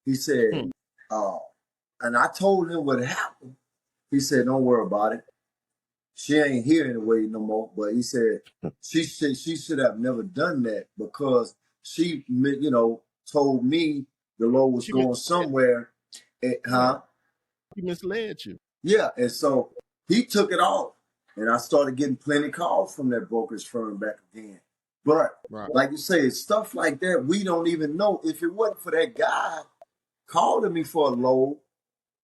He said, and I told him what happened. He said, "Don't worry about it. She ain't here anyway no more." But he said, she should have never done that, because she, told me the load was going somewhere. He misled you. Yeah, and so he took it off, and I started getting plenty of calls from that brokerage firm back again. But like you say, stuff like that, we don't even know. If it wasn't for that guy calling me for a load,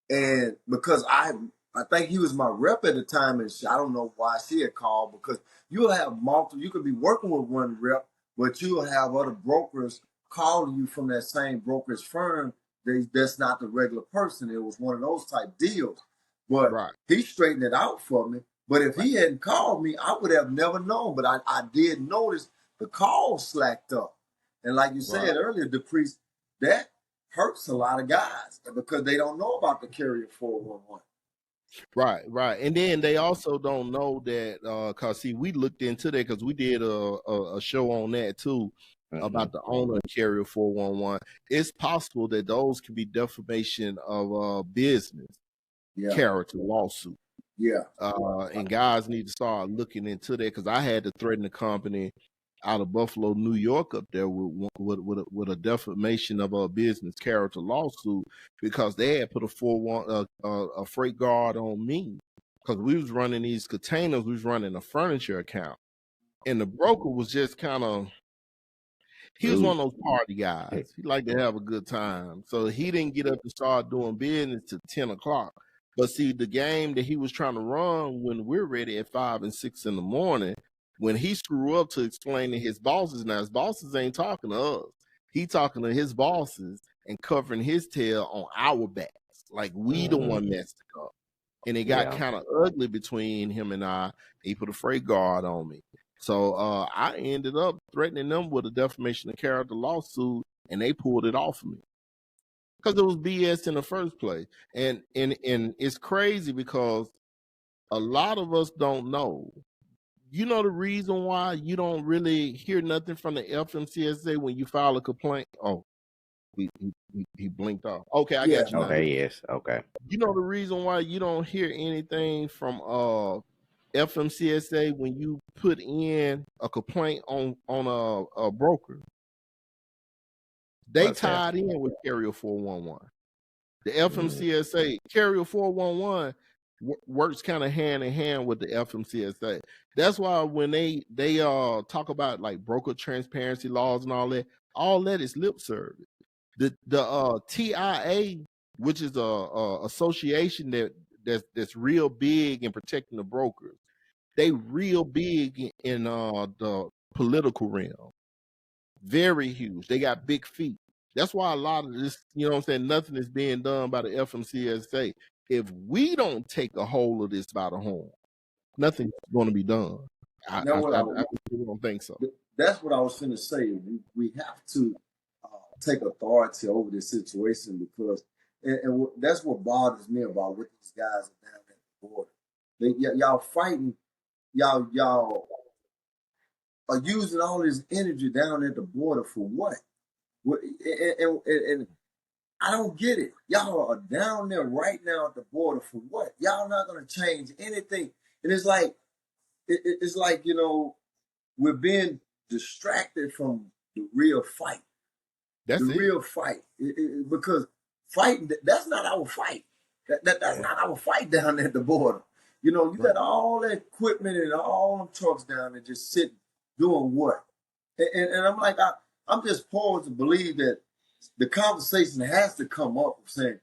and because I think he was my rep at the time, and I don't know why she had called, because you'll have multiple. You could be working with one rep, but you'll have other brokers calling you from that same brokerage firm, that's not the regular person. It was one of those type deals. But Right. he straightened it out for me. But if he hadn't called me, I would have never known. But I did notice the call slacked up. And like you said earlier, DePriest, that hurts a lot of guys because they don't know about the carrier 411. Right. And then they also don't know that, cause see, we looked into that because we did a show on that too, about the owner of carrier 411. It's possible that those can be defamation of business character lawsuit. Yeah. And guys need to start looking into that because I had to threaten the company out of Buffalo, New York, up there with a defamation of a business character lawsuit because they had put a freight guard on me because we was running these containers. We was running a furniture account, and the broker was just kind of. He was one of those party guys. He liked to have a good time, so he didn't get up to start doing business till 10 o'clock. But see, the game that he was trying to run when we're ready at 5 and 6 in the morning. When he screw up to explain to his bosses, now his bosses ain't talking to us. He talking to his bosses and covering his tail on our backs. Like we the one messed it up. And it got kind of ugly between him and I. He put a freight guard on me. So I ended up threatening them with a defamation of character lawsuit, and they pulled it off of me. Because it was BS in the first place. And it's crazy because a lot of us don't know. You know the reason why you don't really hear nothing from the FMCSA when you file a complaint? Oh, he blinked off. Okay, I got you now. Okay, yes, okay. You know the reason why you don't hear anything from FMCSA when you put in a complaint on a broker? They tied in with Carrier 411. The FMCSA, Carrier 411 works kind of hand in hand with the FMCSA. That's why when they talk about like broker transparency laws and all that is lip service. The TIA, which is a association that's real big in protecting the brokers, they real big in the political realm. Very huge. They got big feet. That's why a lot of this, you know what I'm saying, nothing is being done by the FMCSA. If we don't take a hold of this by the horn, nothing's going to be done. I don't think so. That's what I was going to say. We have to take authority over this situation because, and that's what bothers me about what these guys are down at the border. Y'all fighting, y'all are using all this energy down at the border for what? And I don't get it. Y'all are down there right now at the border for what? Y'all not going to change anything. And it's like, you know, we're being distracted from the real fight. That's the real fight. Because fighting, that's not our fight. That's not our fight down there at the border. You know, you got all that equipment and all them trucks down there just sitting, doing what? And I'm like, I'm just poised to believe that the conversation has to come up of saying,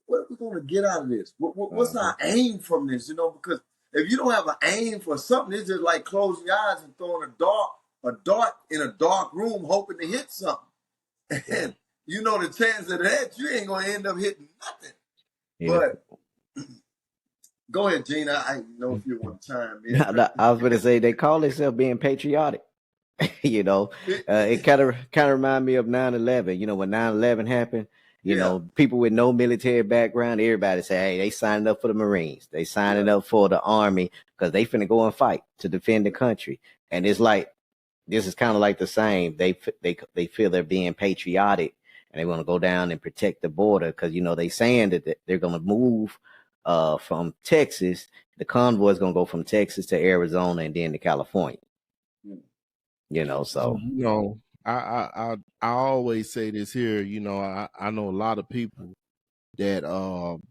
what are we going to get out of this? What's our aim from this? You know, because if you don't have an aim for something, it's just like closing your eyes and throwing a dart in a dark room hoping to hit something. And you know the chance of that, you ain't going to end up hitting nothing. Yeah. But go ahead, Gene. I know if you want to chime in. I was going to say, they call themselves being patriotic. You know, it kind of remind me of 9/11. You know, when 9/11 happened, you know, people with no military background, everybody say, hey, they signing up for the Marines. They signing up for the Army because they finna go and fight to defend the country. And it's like, this is kind of like the same. They feel they're being patriotic and they want to go down and protect the border because, you know, they saying that they're going to move from Texas. The convoy is going to go from Texas to Arizona and then to California. You know, so you know, I always say this here. You know, I know a lot of people that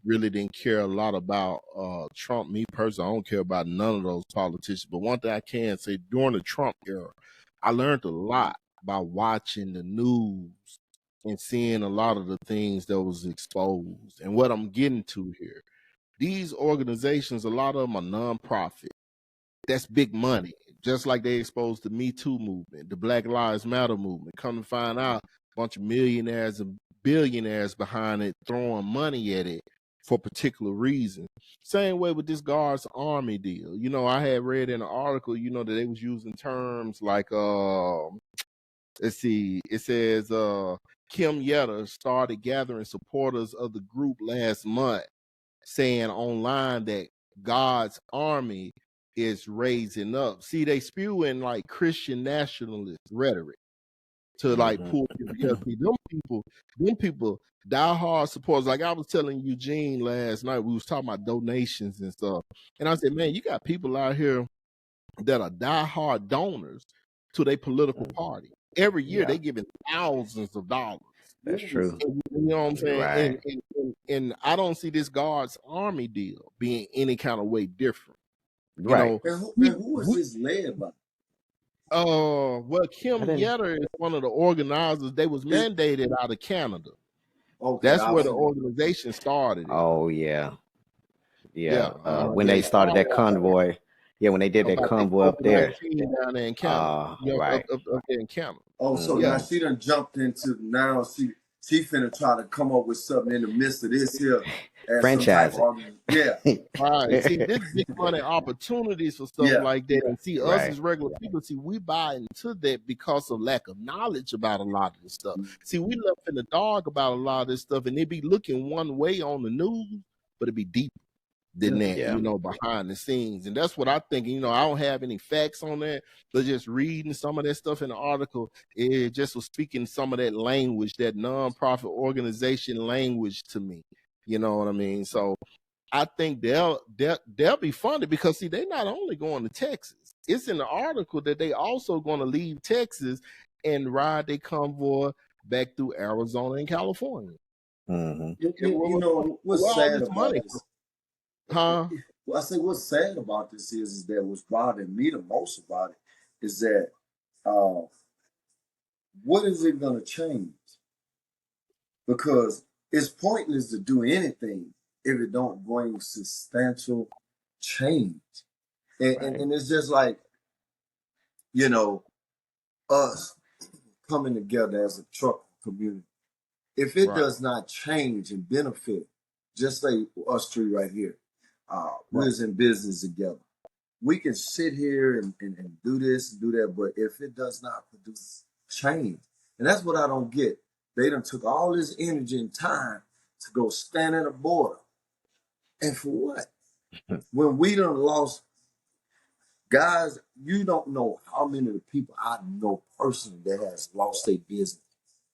really didn't care a lot about Trump. Me personally, I don't care about none of those politicians. But one thing I can say, during the Trump era, I learned a lot by watching the news and seeing a lot of the things that was exposed. And what I'm getting to here, these organizations, a lot of them are nonprofit. That's big money. Just like they exposed the Me Too movement, the Black Lives Matter movement. Come to find out, bunch of millionaires and billionaires behind it throwing money at it for particular reasons. Same way with this Guards Army deal. You know, I had read in an article, you know, that they was using terms like let's see, it says Kim Yetta started gathering supporters of the group last month, saying online that God's army is raising up. See, they spewing like Christian nationalist rhetoric to like pull people together. See, them people diehard supporters. Like I was telling Eugene last night, we was talking about donations and stuff. And I said, man, you got people out here that are diehard donors to their political party. Every year they giving thousands of dollars. That's true. And, you know what I'm saying? Right. And I don't see this Guards Army deal being any kind of way different. You Right. know, And who is this led by? Well, Kim Yetter is one of the organizers. They was mandated out of Canada. Okay, that's where the organization started. Oh yeah. When they started that convoy. Yeah, when they did that convoy up there. Down there in Canada. Right. Up there in Canada. Oh, so now she done jumped into, now she finna try to come up with something in the midst of this here. Franchise. Yeah. Right. See, this big money opportunities for stuff like that. And see, us as regular people, see, we buy into that because of lack of knowledge about a lot of this stuff. See, we left in the dark about a lot of this stuff, and they be looking one way on the news, but it be deeper than that, you know, behind the scenes. And that's what I think. You know, I don't have any facts on that, but just reading some of that stuff in the article, it just was speaking some of that language, that nonprofit organization language to me. You know what I mean? So I think they'll be funded because, see, they're not only going to Texas. It's in the article that they also going to leave Texas and ride their convoy back through Arizona and California. You know, what's sad about this? Huh? Well, I say what's sad about this is that what's bothering me the most about it is that what is it going to change? Because it's pointless to do anything if it don't bring substantial change. And it's just like, you know, us coming together as a truck community. If it does not change and benefit, just say us three right here, we're in business together. We can sit here and do this and do that, but if it does not produce change, and that's what I don't get. They done took all this energy and time to go stand at a border. And for what? When we done lost, guys, you don't know how many of the people I know personally that has lost their business.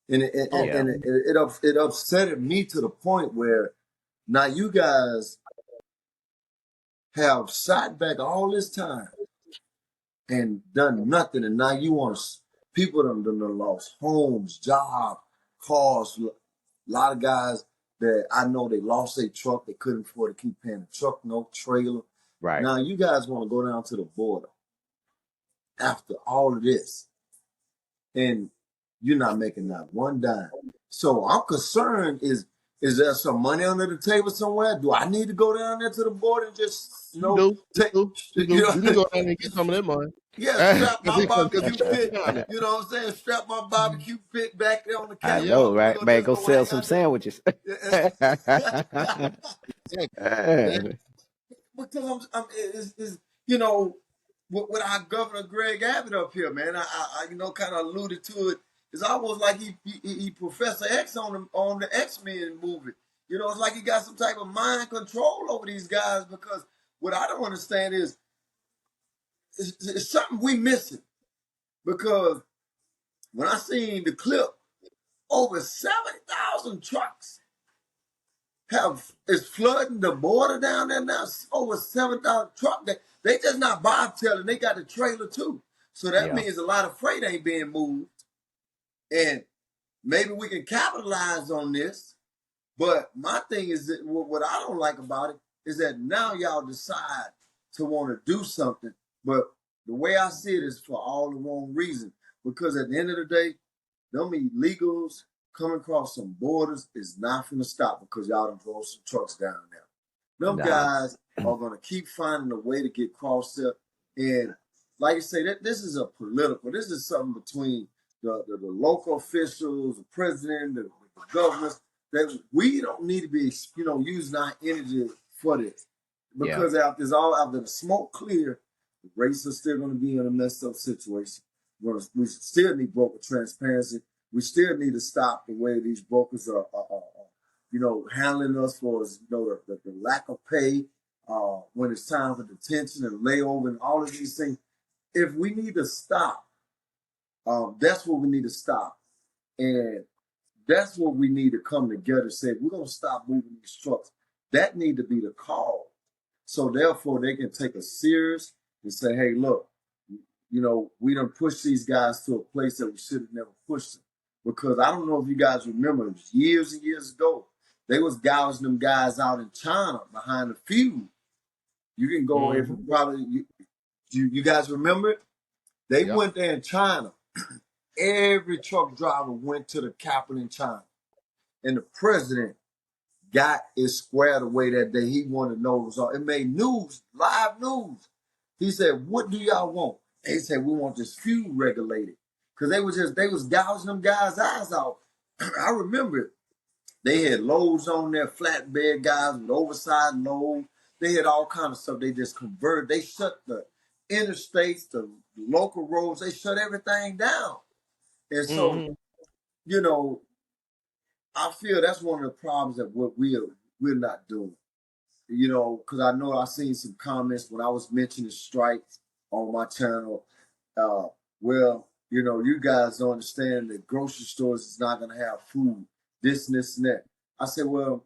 And it upset me to the point where now you guys have sat back all this time and done nothing. And now you want people done lost homes, jobs, cars. A lot of guys that I know, they lost their truck. They couldn't afford to keep paying the truck, no trailer. Right. Now you guys want to go down to the border after all of this. And you're not making not one dime. So I'm concerned, is there some money under the table somewhere? Do I need to go down there to the border and just, you know, you can go down and get some of that money. Yeah, strap my barbecue pit, you know what I'm saying? Strap my barbecue pit back there on the couch. I know, right? Man, go sell some sandwiches. Because you know, with our Governor Greg Abbott up here, man, I you know, kind of alluded to it. It's almost like he Professor X on the X-Men movie. You know, it's like he got some type of mind control over these guys, because what I don't understand is it's something we missing. Because when I seen the clip, over 70,000 trucks is flooding the border down there now. Over 7,000 trucks. They just not bobtailing, they got the trailer too. So that means a lot of freight ain't being moved. And maybe we can capitalize on this. But my thing is that what I don't like about it is that now y'all decide to want to do something. But the way I see it is for all the wrong reasons. Because at the end of the day, them illegals coming across some borders is not going to stop because y'all done drove some trucks down there. Them guys are going to keep finding a way to get crossed up. And like I say, this is a political. This is something between the local officials, the president, the governments, that we don't need to be, using our energy for this. Yeah. Because after the smoke clear, the race is still going to be in a messed up situation. We still need broker transparency. We still need to stop the way these brokers are handling us for the lack of pay when it's time for detention and layover and all of these things. If we need to stop, that's what we need to stop. And that's what we need to come together and say, we're going to stop moving these trucks. That need to be the call. So therefore, they can take us serious and say, hey, look, we done pushed these guys to a place that we should have never pushed them. Because I don't know if you guys remember, it was years and years ago, they was gouging them guys out in China behind the field. You can go if you probably you guys remember it. They went there in China. Every truck driver went to the capital in China, and the president got it squared away that day. He wanted to know what was all. It made news, live news. He said, "What do y'all want?" They said, "We want this fuel regulated," because they was gouging them guys' eyes out. I remember it. They had loads on there, flatbed guys with oversized loads. They had all kind of stuff. They just converted. They shut the interstates, the local roads. They shut everything down. And so, I feel that's one of the problems that what we're not doing. Because I know I've seen some comments when I was mentioning strikes on my channel. You guys don't understand that grocery stores is not going to have food, this and this and that. I said, well,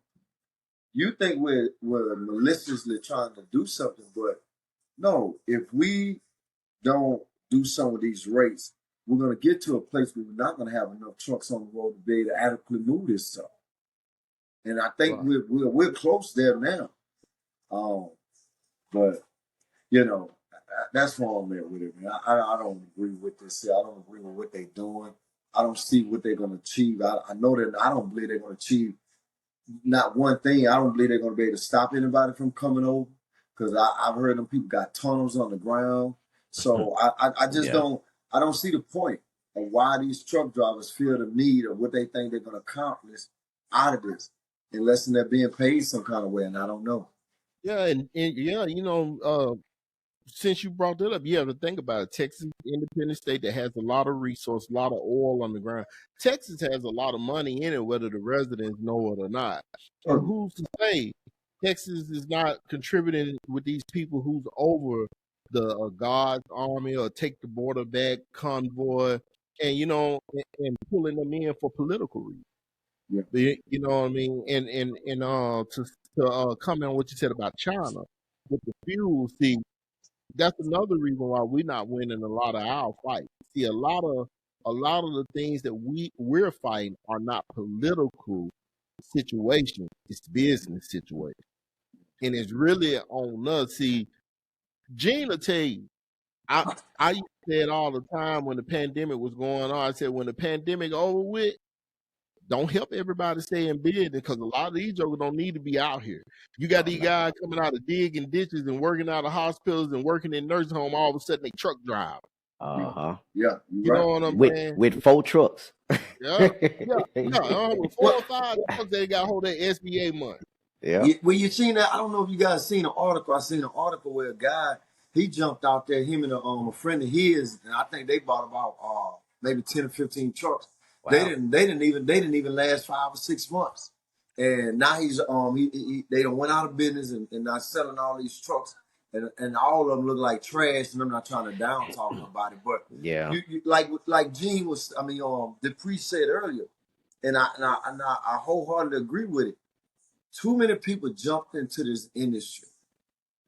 you think we're maliciously trying to do something, but no, if we don't do some of these rates, we're going to get to a place where we're not going to have enough trucks on the road to be able to adequately move this stuff. And I think we're close there now. But that's where I'm at with it, man. I don't agree with this. I don't agree with what they're doing. I don't see what they're going to achieve. I know that I don't believe they're going to achieve not one thing. I don't believe they're going to be able to stop anybody from coming over, because I've heard them people got tunnels on the ground. So I just don't see the point of why these truck drivers feel the need of what they think they're going to accomplish out of this, unless they're being paid some kind of way, and I don't know. Yeah, and since you brought that up, you have to think about it. Texas, independent state that has a lot of resource, a lot of oil on the ground. Texas has a lot of money in it, whether the residents know it or not. And who's to say Texas is not contributing with these people who's over the God's army or take the border back convoy, and and pulling them in for political reasons. Yeah. You know what I mean? And to comment on what you said about China with the fuel, see, that's another reason why we're not winning a lot of our fights. See, a lot of the things that we're fighting are not political situations; it's business situations, and it's really on us. See, Gene will tell you, I used to say it all the time when the pandemic was going on. I said, when the pandemic over with, don't help everybody stay in business, because a lot of these jokers don't need to be out here. You got these guys coming out of digging ditches and working out of hospitals and working in nursing home. All of a sudden, they truck drive. Yeah, you know what I'm saying? With 4 trucks. Yeah. With 4 or 5 trucks, they got hold of that SBA money. Yeah. Well, you seen that? I don't know if you guys seen an article. I seen an article where a guy, he jumped out there, him and a friend of his, and I think they bought about maybe 10 or 15 trucks. Wow. They didn't even last 5 or 6 months, and now he's they done went out of business and now selling all these trucks, and all of them look like trash. And I'm not trying to down talk about it, but yeah, you like Gene was, DePriest said earlier, and I wholeheartedly agree with it. Too many people jumped into this industry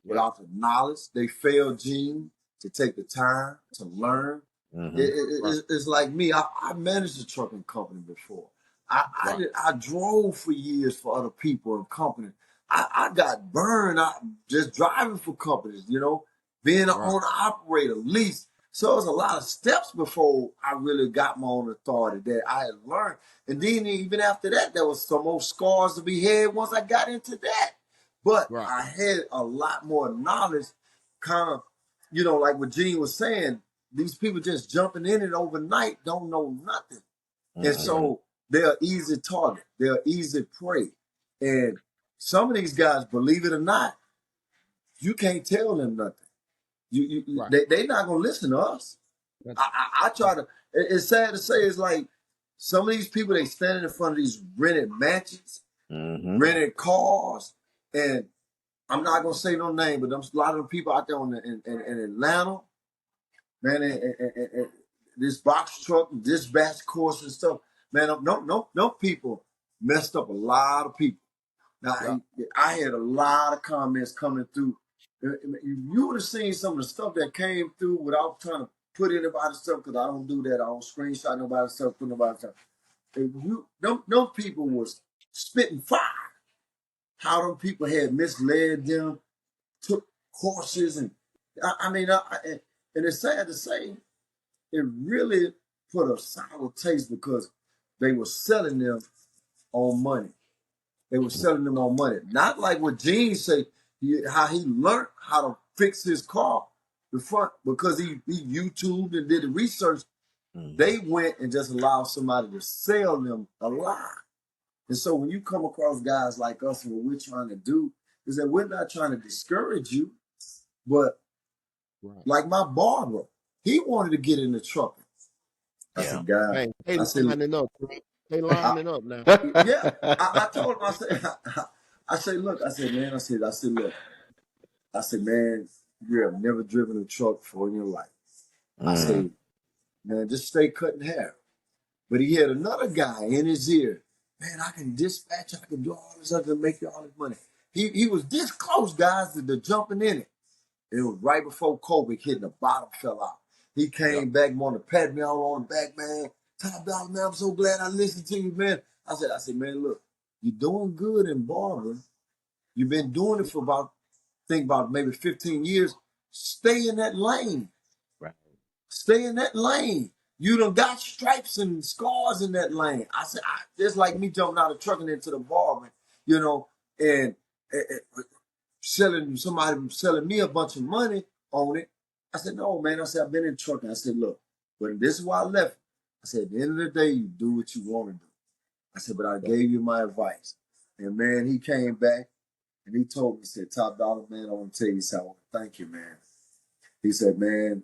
without the knowledge. They failed, Gene, to take the time to learn. It's like me. I managed a trucking company before. I drove for years for other people and companies. I got burned just driving for companies, being an owner operator, lease. So it was a lot of steps before I really got my own authority that I had learned. And then even after that, there was some more scars to be had once I got into that. But I had a lot more knowledge, kind of, like what Gene was saying. these people just jumping in it overnight don't know nothing. And Mm-hmm. so they're easy target. They're easy prey. And some of these guys, believe it or not, you can't tell them nothing. Right. They not gonna listen to us. I try to. It's sad to say, it's like some of these people, they standing in front of these rented mansions, Mm-hmm. rented cars, and I'm not gonna say no name, but there's a lot of the people out there in Atlanta, man, and this box truck, dispatch course and stuff, man. No people messed up a lot of people. Now, Yeah. I had a lot of comments coming through. You would have seen some of the stuff that came through without trying to put anybody's stuff, because I don't do that. I don't screenshot nobody's stuff, put nobody's stuff. Them people was spitting fire. How them people had misled them, took courses, and and it's sad to say, it really put a sour taste because they were selling them on money. They were selling them on money. Not like what Gene said, how he learned how to fix his car, the front, because he YouTubed and did the research. Mm-hmm. They went and just allowed somebody to sell them a lie. And so when you come across guys like us, and what we're trying to do is that we're not trying to discourage you, but like my barber, he wanted to get in the truck. I said, God, Hey, lining up. They lining up now. Yeah, I told him. I said, look, I said, man, look, I said, man, you have never driven a truck before in your life. I said, man, just stay cutting hair. But he had another guy in his ear. Man, I can dispatch, I can do all this, I can make you all this money. He was this close, guys, to jumping in it. It was right before COVID hit and the bottom fell out. He came back, wanted to pat me all on the back, man. Top dollar, man, I'm so glad I listened to you, man. I said, man, look, you're doing good in barbering. You've been doing it for about maybe 15 years. Stay in that lane. Right. Stay in that lane. You done got stripes and scars in that lane. I said, just like me jumping out of trucking into the barbering, and somebody selling me a bunch of money on it. I said, no, man. I said, I've been in trucking. I said, look, but this is why I left. I said, at the end of the day, you do what you want to do. I said, but I gave you my advice. And man, he came back and he told me, he said, Top Dollar, man, I want to tell you something. I want to thank you, man. He said, man,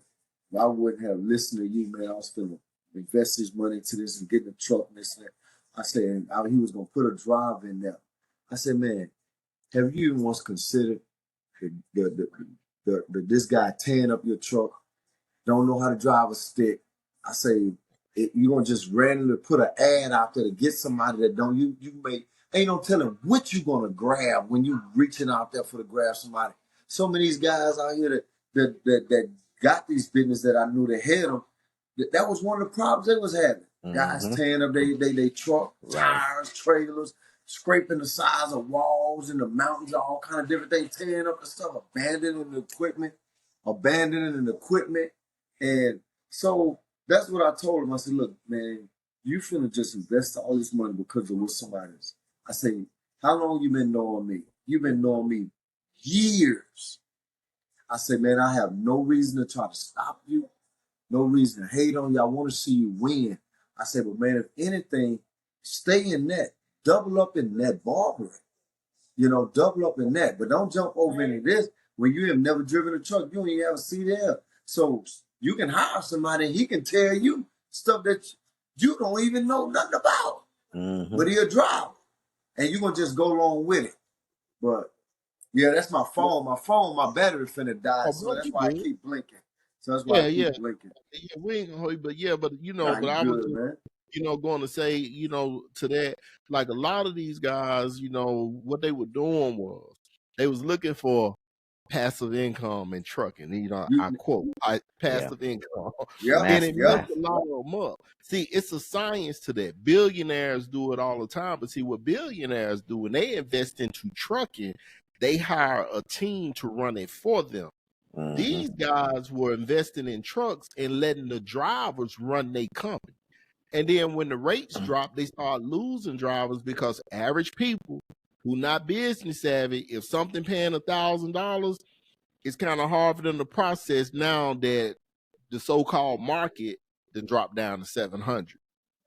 if I wouldn't have listened to you, man, I was going to invest his money into this and get in the truck and this and that. I said, he was going to put a drive in there. I said, man, have you even once considered this guy tearing up your truck, don't know how to drive a stick? I say, you're going to just randomly put an ad out there to get somebody that don't, ain't no telling what you're going to grab when you reaching out there for to grab somebody. Some of these guys out here that got these business that I knew they had them, that was one of the problems they was having. Mm-hmm. Guys tearing up they truck, tires, trailers, scraping the sides of walls in the mountains, all kind of different things, tearing up the stuff, abandoning the equipment. And so that's what I told him. I said, look, man, you finna just invest all this money because of what somebody is. I say, how long you been knowing me? You've been knowing me years. I said, man, I have no reason to try to stop you. No reason to hate on you. I want to see you win. I said, but man, if anything, stay in that. Double up in that barbering. Double up in that. But don't jump over into this when you have never driven a truck. You don't even have a seat there. So you can hire somebody and he can tell you stuff that you don't even know nothing about. Mm-hmm. But he'll drive. And you're going to just go along with it. But, yeah, that's my phone. My battery finna die. So that's why I keep blinking. So that's why I keep blinking. Yeah, we ain't gonna, but I was going to say, to that, like a lot of these guys, what they were doing was they was looking for passive income in trucking. I quote, passive income. Yeah. And it messed a lot of them up. See, it's a science to that. Billionaires do it all the time, but see what billionaires do when they invest into trucking, they hire a team to run it for them. Mm-hmm. These guys were investing in trucks and letting the drivers run their company. And then when the rates dropped, they start losing drivers because average people who not business savvy, if something paying $1,000, it's kind of hard for them to process now that the so-called market then dropped down to 700.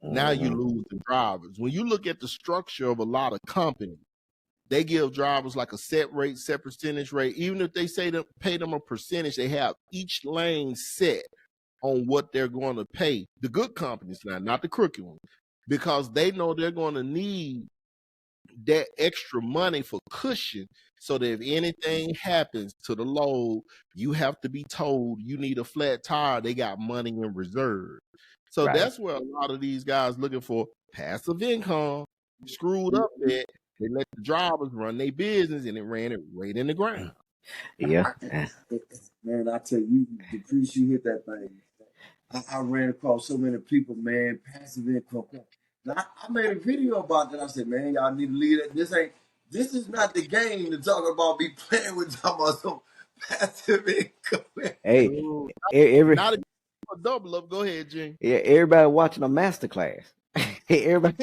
Now you lose the drivers. When you look at the structure of a lot of companies, they give drivers like a set rate, set percentage rate. Even if they say to pay them a percentage, they have each lane set on what they're going to pay. The good companies now, not the crooked ones, because they know they're going to need that extra money for cushion, so that if anything happens to the load, you have to be told you need a flat tire. They got money in reserve. So that's where a lot of these guys looking for passive income screwed up that they let the drivers run their business, and it ran it right in the ground. Yeah. Man, I tell you, DePriest, you hit that thing. I ran across so many people, man, passive income. Now, I made a video about that. I said, man, y'all need to leave that. This is not the game to talk about be playing with, talking about some passive income. Hey, Not a double up. Go ahead, Gene. Yeah, everybody watching a masterclass. everybody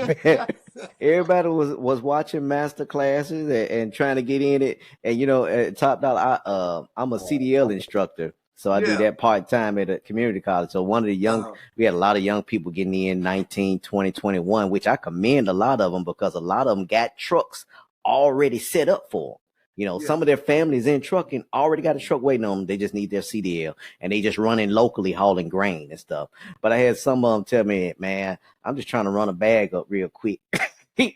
was watching master classes and trying to get in it. And at Top Dollar, I'm a CDL instructor, so I do that part time at a community college. So one of the we had a lot of young people getting in 19, 20, 21, which I commend a lot of them, because a lot of them got trucks already set up for them. Some of their families in trucking already got a truck waiting on them. They just need their CDL, and they just running locally hauling grain and stuff. But I had some of them tell me, man, I'm just trying to run a bag up real quick. You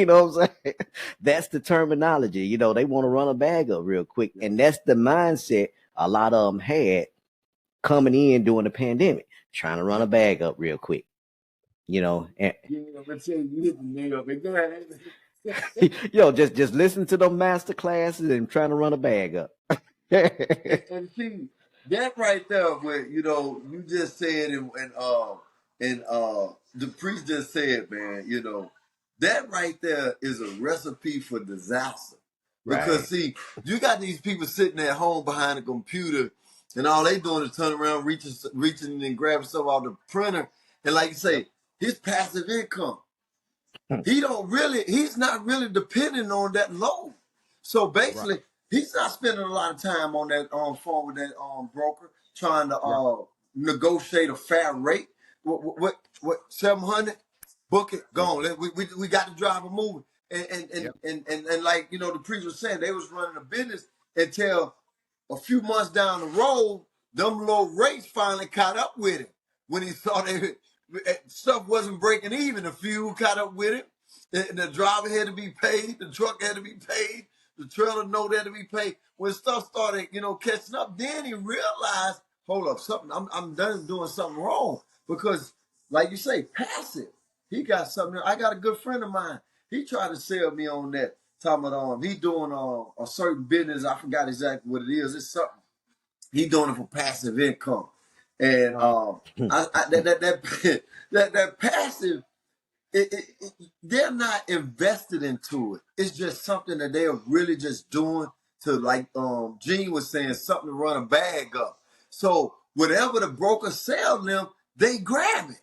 know what I'm saying? That's the terminology. They want to run a bag up real quick. And that's the mindset a lot of them had coming in during the pandemic, trying to run a bag up real quick. And I'm gonna tell you, you hit the nail up. Go ahead. Just listen to the master classes and trying to run a bag up. and see that right there, where you just said, and DePriest just said, man, that right there is a recipe for disaster. Because see, you got these people sitting at home behind a computer, and all they doing is turning around, reaching and grabbing stuff out the printer, and like you say, his passive income. He's not really depending on that loan. So basically, he's not spending a lot of time on that phone with that broker trying to negotiate a fair rate. What 700? Book it, gone. We got the driver moving. And like DePriest was saying, they was running a business until a few months down the road, them low rates finally caught up with him. When he saw that stuff wasn't breaking even, the fuel caught up with it. The driver had to be paid. The truck had to be paid. The trailer note had to be paid. When stuff started, catching up, then he realized, hold up, I'm done doing something wrong. Because, like you say, passive. He got something. I got a good friend of mine. He tried to sell me on that. Talking about he doing a certain business. I forgot exactly what it is. It's something. He doing it for passive income. And that passive, they're not invested into it. It's just something that they are really just doing to, like Gene was saying, something to run a bag up. So whatever the broker sells them, they grab it.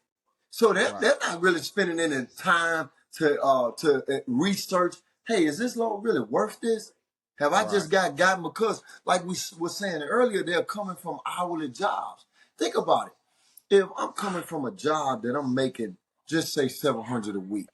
So they're not really spending any time to research. Hey, is this loan really worth this? Have I just gotten, because like we were saying earlier, they're coming from hourly jobs. Think about it. If I'm coming from a job that I'm making, just say $700 a week,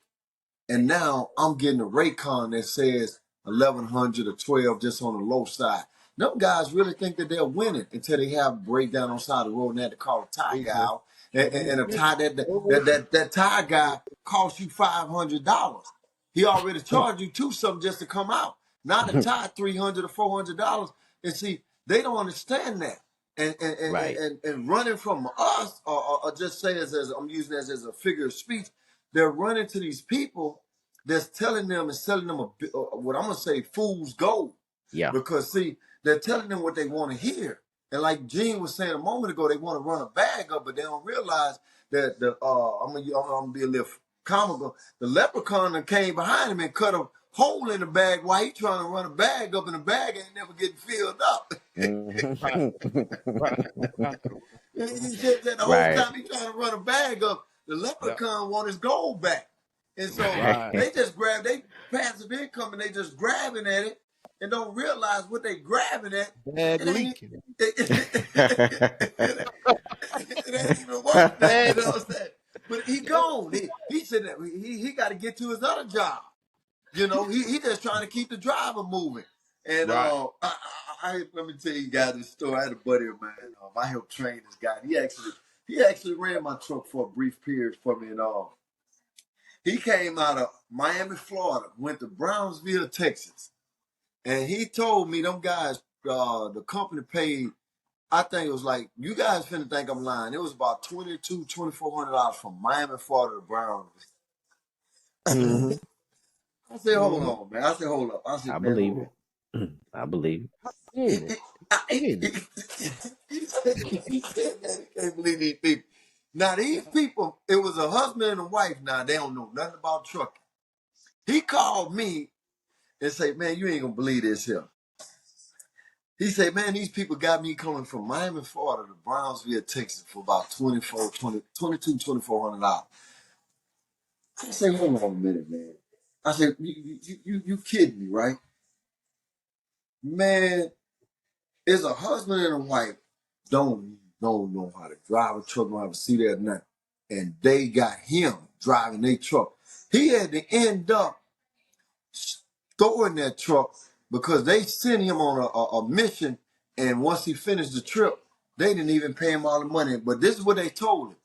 and now I'm getting a Raycon that says 1,100 or 12 just on the low side. Them guys really think that they're winning until they have a breakdown on the side of the road and they have to call a tire guy out. And a tire that tire guy costs you $500. He already charged you something just to come out. Not a tire $300 or $400. And see, they don't understand that. And running from us, or just say as I'm using this as a figure of speech, they're running to these people that's telling them and selling them what I'm gonna say fool's gold. Yeah. Because see, they're telling them what they want to hear. And like Gene was saying a moment ago, they want to run a bag up, but they don't realize that I'm gonna be a little comical. The leprechaun that came behind him and cut a hole in the bag while he trying to run a bag up, and the bag ain't never getting filled up. He said that the whole time he trying to run a bag up, the leprechaun want his gold back. And so they just grab, they passive income, and they just grabbing at it. and don't realize what they grabbing at. Bag It ain't, leaking. it ain't even worth that. You know what I'm saying? But he gone. He said that he got to get to his other job. You know, he just trying to keep the driver moving. And Right. let me tell you guys this story. I had a buddy of mine. I helped train this guy. He actually ran my truck for a brief period for me. And he came out of Miami, Florida, went to Brownsville, Texas, and he told me them guys, the company paid. I think it was like, you guys finna think I'm lying. It was about $2,400 from Miami, Florida to Brownsville. Mm-hmm. I said, hold on, man. I said, hold up. I said, I man, believe hold it. on. I believe Yeah. He said that. He can't believe these people. Now, these people, it was a husband and a wife. Now, they don't know nothing about trucking. He called me and said, man, you ain't going to believe this here. He said, man, these people got me coming from Miami, Florida to Brownsville, Texas for about $2,400. I said, hold on a minute, man. I said, you kidding me, right? Man, it's a husband and a wife don't know how to drive a truck, don't have a seat at night. And they got him driving their truck. He had to end up storing that truck because they sent him on a mission. And once he finished the trip, they didn't even pay him all the money. But this is what they told him.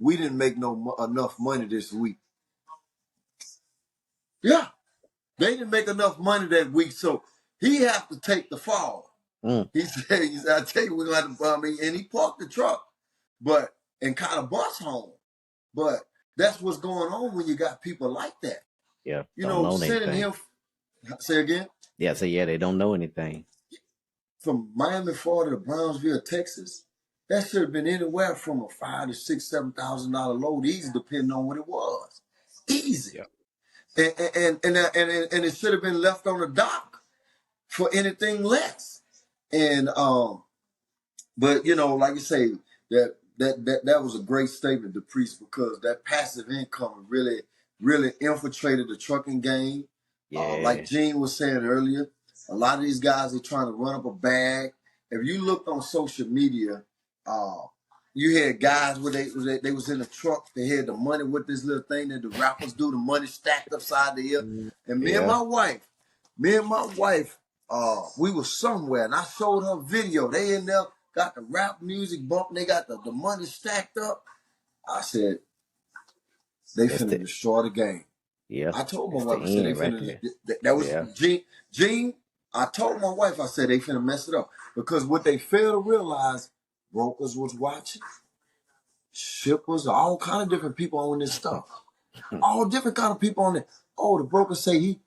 We didn't make enough money this week. Yeah, they didn't make enough money that week. So he have to take the fall. He said, I tell you, we're going to have to buy me. And he parked the truck, and kind of bus home. But that's what's going on when you got people like that. Yeah. You know, sending him, say again? Yeah, they don't know anything. From Miami, Florida to Brownsville, Texas, that should have been anywhere from a $5,000 to $6,000, $7,000 load, easy, depending on what it was. Easy. Yep. And it should have been left on the dock for anything less. And but you know, like you say, that was a great statement, DePriest, because that passive income really infiltrated the trucking game. Yeah. Like Gene was saying earlier, a lot of these guys are trying to run up a bag. If you looked on social media, you had guys where they was in the truck. They had the money with this little thing that the rappers do, the money stacked upside the ear. And me and my wife, we were somewhere, and I showed her video. They in there got the rap music bumping. They got the money stacked up. I said, they finna destroy the game. Yeah. I told my wife, I said, they finna, that was Gene. I told my wife, I said, they finna mess it up. Because what they fail to realize, brokers was watching, shippers, all kind of different people on this stuff. All different kind of people on it. Oh, the broker say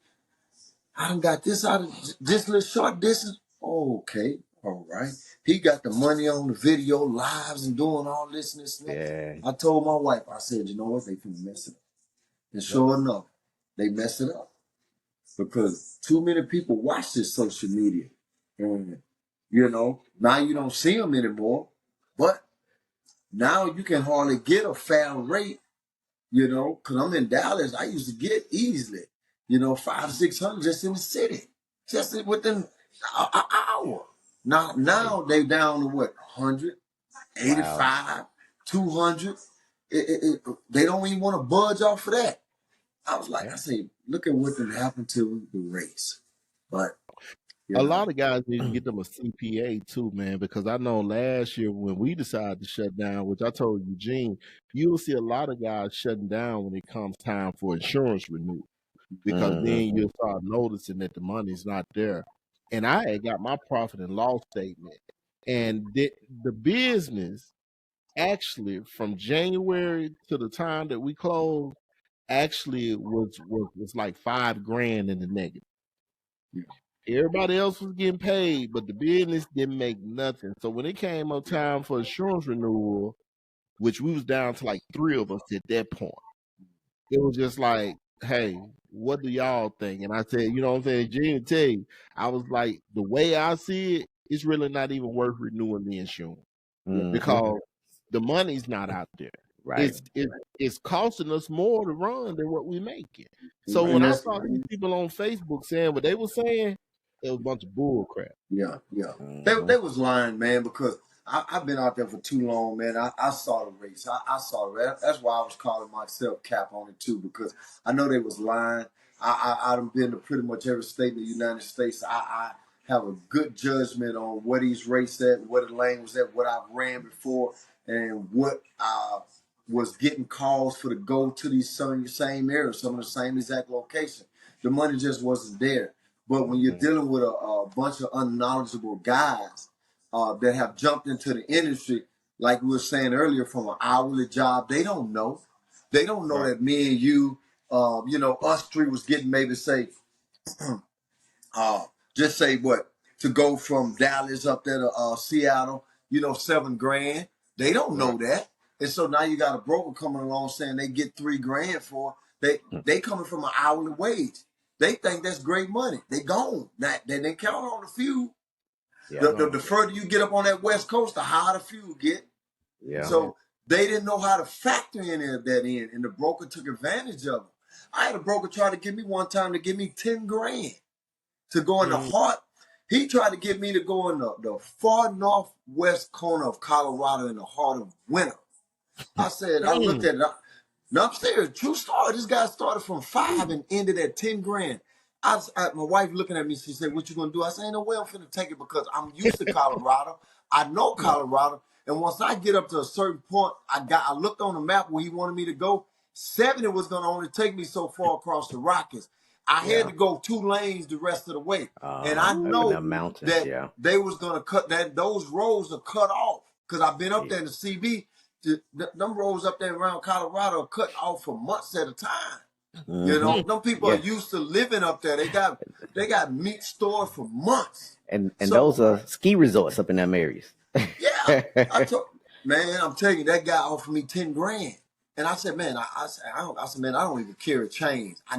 I done got this out of this little short distance. Oh, okay. All right. He got the money on the video lives and doing all this and this and that. Yeah. I told my wife, I said, you know what? They finna mess it up. And sure enough, they mess it up. Because too many people watch this social media. And, you know, now you don't see them anymore. But now you can hardly get a fair rate, you know, because I'm in Dallas. I used to get easily, you know, 500-600 just in the city, just within an hour. Now they down to what, 100, 85, 200. They don't even want to budge off of that. I was like, I say, look at what done happened to the race. But a lot of guys need to get them a CPA too, man, because I know last year when we decided to shut down, which I told Eugene, you'll see a lot of guys shutting down when it comes time for insurance renewal, because then you'll start noticing that the money's not there. And I had got my profit and loss statement, and the business actually from January to the time that we closed actually was like $5,000 in the negative. Everybody else was getting paid, but the business didn't make nothing. So when it came up time for insurance renewal, which we was down to like 3 of us at that point, it was just like, hey, what do y'all think? And I said, you know what I'm saying, Gene, tell you, I was like, the way I see it, it's really not even worth renewing the insurance because the money's not out there. Right. It's costing us more to run than what we're making. So when I saw these people on Facebook saying what they were saying, It was a bunch of bull crap. Yeah. They was lying, man, because I've been out there for too long, man. I saw the race. I saw the race. That's why I was calling myself cap on it too, because I know they was lying. I've been to pretty much every state in the United States. I have a good judgment on what he's raced at, what the lane was at, what I've ran before, and what was getting calls for to go to these same areas, some of the same exact location. The money just wasn't there. But when you're dealing with a bunch of unknowledgeable guys that have jumped into the industry, like we were saying earlier, from an hourly job, they don't know. They don't know that me and you, us three was getting maybe say, just say what, to go from Dallas up there to Seattle, $7,000. They don't know that. And so now you got a broker coming along saying they get $3,000 for they coming from an hourly wage. They think that's great money. They gone. They count on the fuel. Yeah. The further you get up on that West Coast, the higher the fuel get. Yeah. So they didn't know how to factor in that in, and the broker took advantage of it. I had a broker try to give me one time to give me $10,000 to go in the heart. He tried to get me to go in the far northwest corner of Colorado in the heart of winter. I said, I looked at it. No, I'm serious. True story. This guy started from 5 and ended at $10,000. My wife looking at me, she said, "What you gonna do?" I said, "Ain't no way I'm finna take it because I'm used to Colorado. I know Colorado, and once I get up to a certain point, I looked on the map where he wanted me to go. 70 was gonna only take me so far across the Rockies. I had to go 2 lanes the rest of the way, and I know that they was gonna cut that. Those roads are cut off because I've been up there in the CB. Them roads up there around Colorado are cut off for months at a time. Them people are used to living up there. They got meat stored for months. And those are ski resorts up in them areas. Yeah. I'm telling you, that guy offered me $10,000. And I said, man, I said, man, I don't even carry chains. I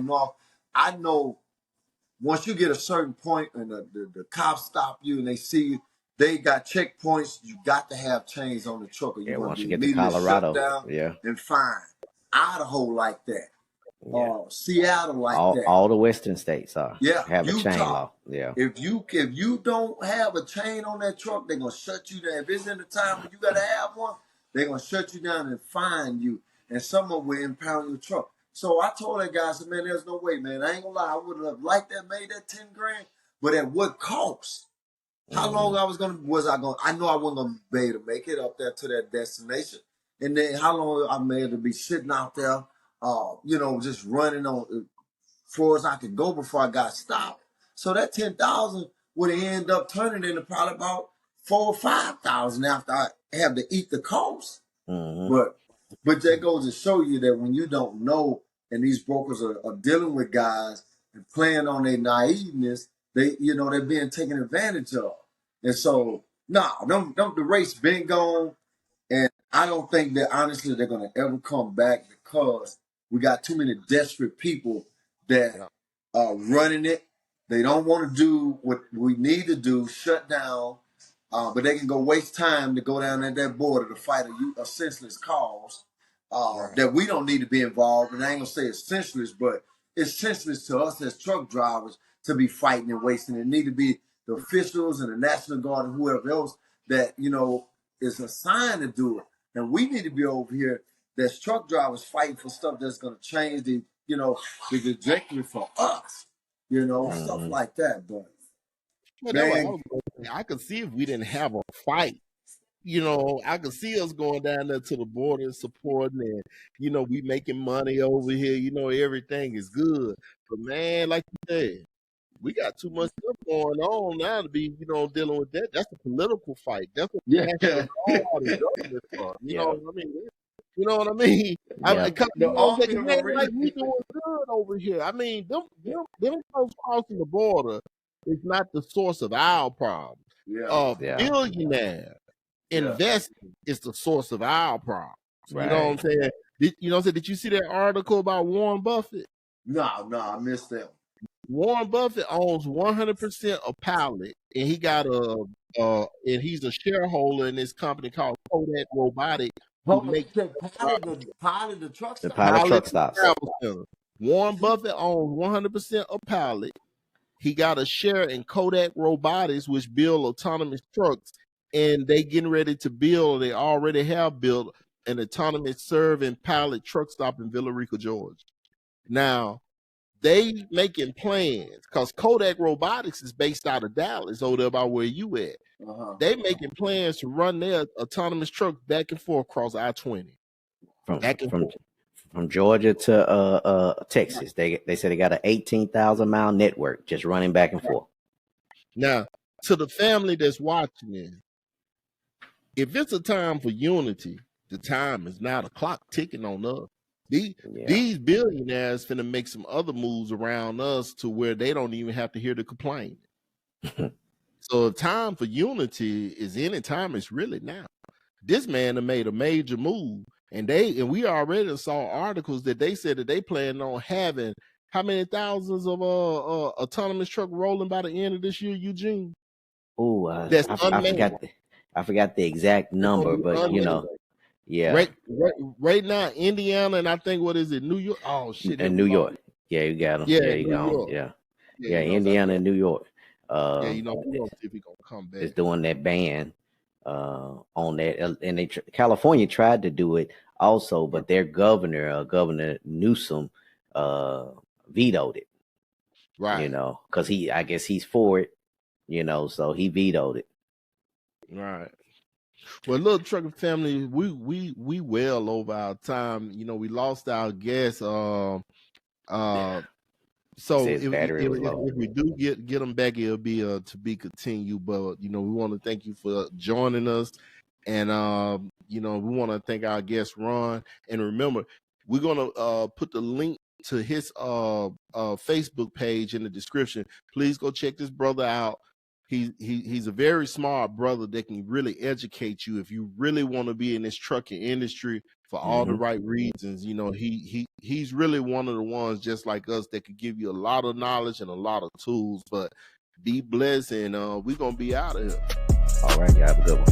know once you get a certain point and the cops stop you and they see you, they got checkpoints. You got to have chains on the truck, or you're going to be immediately shut down and fined. Idaho like that. Seattle like that. All the western states have Utah, a chain law. Yeah. If you don't have a chain on that truck, they're going to shut you down. If it's in the time when you got to have one, they're going to shut you down and fine you. And someone will impound your truck. So I told that guy, I said, man, there's no way, man. I ain't gonna lie. I would have liked that, made that $10,000, but at what cost? How long I know I wasn't gonna be able to make it up there to that destination. And then how long I made to be sitting out there, just running on as far as I could go before I got stopped. So that 10,000 would end up turning into probably about 4,000 or 5,000 after I have to eat the cost. But that goes to show you that when you don't know, and these brokers are dealing with guys and playing on their naiveness, they're being taken advantage of. And so, the race been gone, and I don't think that honestly they're gonna ever come back because we got too many desperate people that are running it. They don't want to do what we need to do, shut down, but they can go waste time to go down at that border to fight a senseless cause that we don't need to be involved. And I ain't gonna say it's senseless, but it's senseless to us as truck drivers to be fighting and wasting. It need to be the officials and the National Guard and whoever else that is assigned to do it. And we need to be over here that's truck drivers fighting for stuff that's gonna change the trajectory for us. Stuff like that. But man, I could see if we didn't have a fight. I could see us going down there to the border and supporting, and we making money over here. Everything is good. But man, like you said, we got too much stuff going on now to be, dealing with that. That's a political fight. That's what we have all the government for. You know what I mean? You know what I mean? Like we doing good over here. I mean, them folks crossing the border is not the source of our problem. Billionaire investing is the source of our problem. Right. You know what I'm saying? Did you see that article about Warren Buffett? No, I missed that. Warren Buffett owns 100% of Pilot, and he got and he's a shareholder in this company called Kodak Robotics. Pilot the truck stops. The Pilot truck stops. Warren Buffett owns 100% of Pilot. He got a share in Kodak Robotics, which build autonomous trucks, and they getting ready to build. They already have built an autonomous serve and pilot truck stop in Villa Rica, Georgia. Now, they making plans because Kodak Robotics is based out of Dallas, over there about where you at. They making plans to run their autonomous truck back and forth across I-20. From Georgia to Texas. They said they got an 18,000 mile network just running back and forth. Now, to the family that's watching this, if it's a time for unity, the time is now. The clock ticking on us. These billionaires finna make some other moves around us to where they don't even have to hear the complaint. So if time for unity is any time, it's really now. This man have made a major move, and we already saw articles that they said that they plan on having how many thousands of autonomous truck rolling by the end of this year, Eugene? Oh, I forgot the exact number, but you know. Yeah. Right now, Indiana, and I think what is it, New York? Oh shit! And New York. Yeah, you got them. Yeah, you got them. Yeah, Indiana and New York. We don't see if he gonna come back. Is doing that ban on that, and California tried to do it also, but their governor, Governor Newsom, vetoed it. Right. You know, because I guess he's for it. You know, so he vetoed it. Right. Well, little trucking family, we well over our time. You know, we lost our guest. So if we do get them back, it'll be to be continued. But you know, we want to thank you for joining us, and you know, we want to thank our guest Ron. And remember, we're gonna put the link to his Facebook page in the description. Please go check this brother out. He's a very smart brother that can really educate you if you really want to be in this trucking industry for all the right reasons. You know, he's really one of the ones just like us that could give you a lot of knowledge and a lot of tools. But be blessed, and we're gonna be out of here. All right, you have a good one.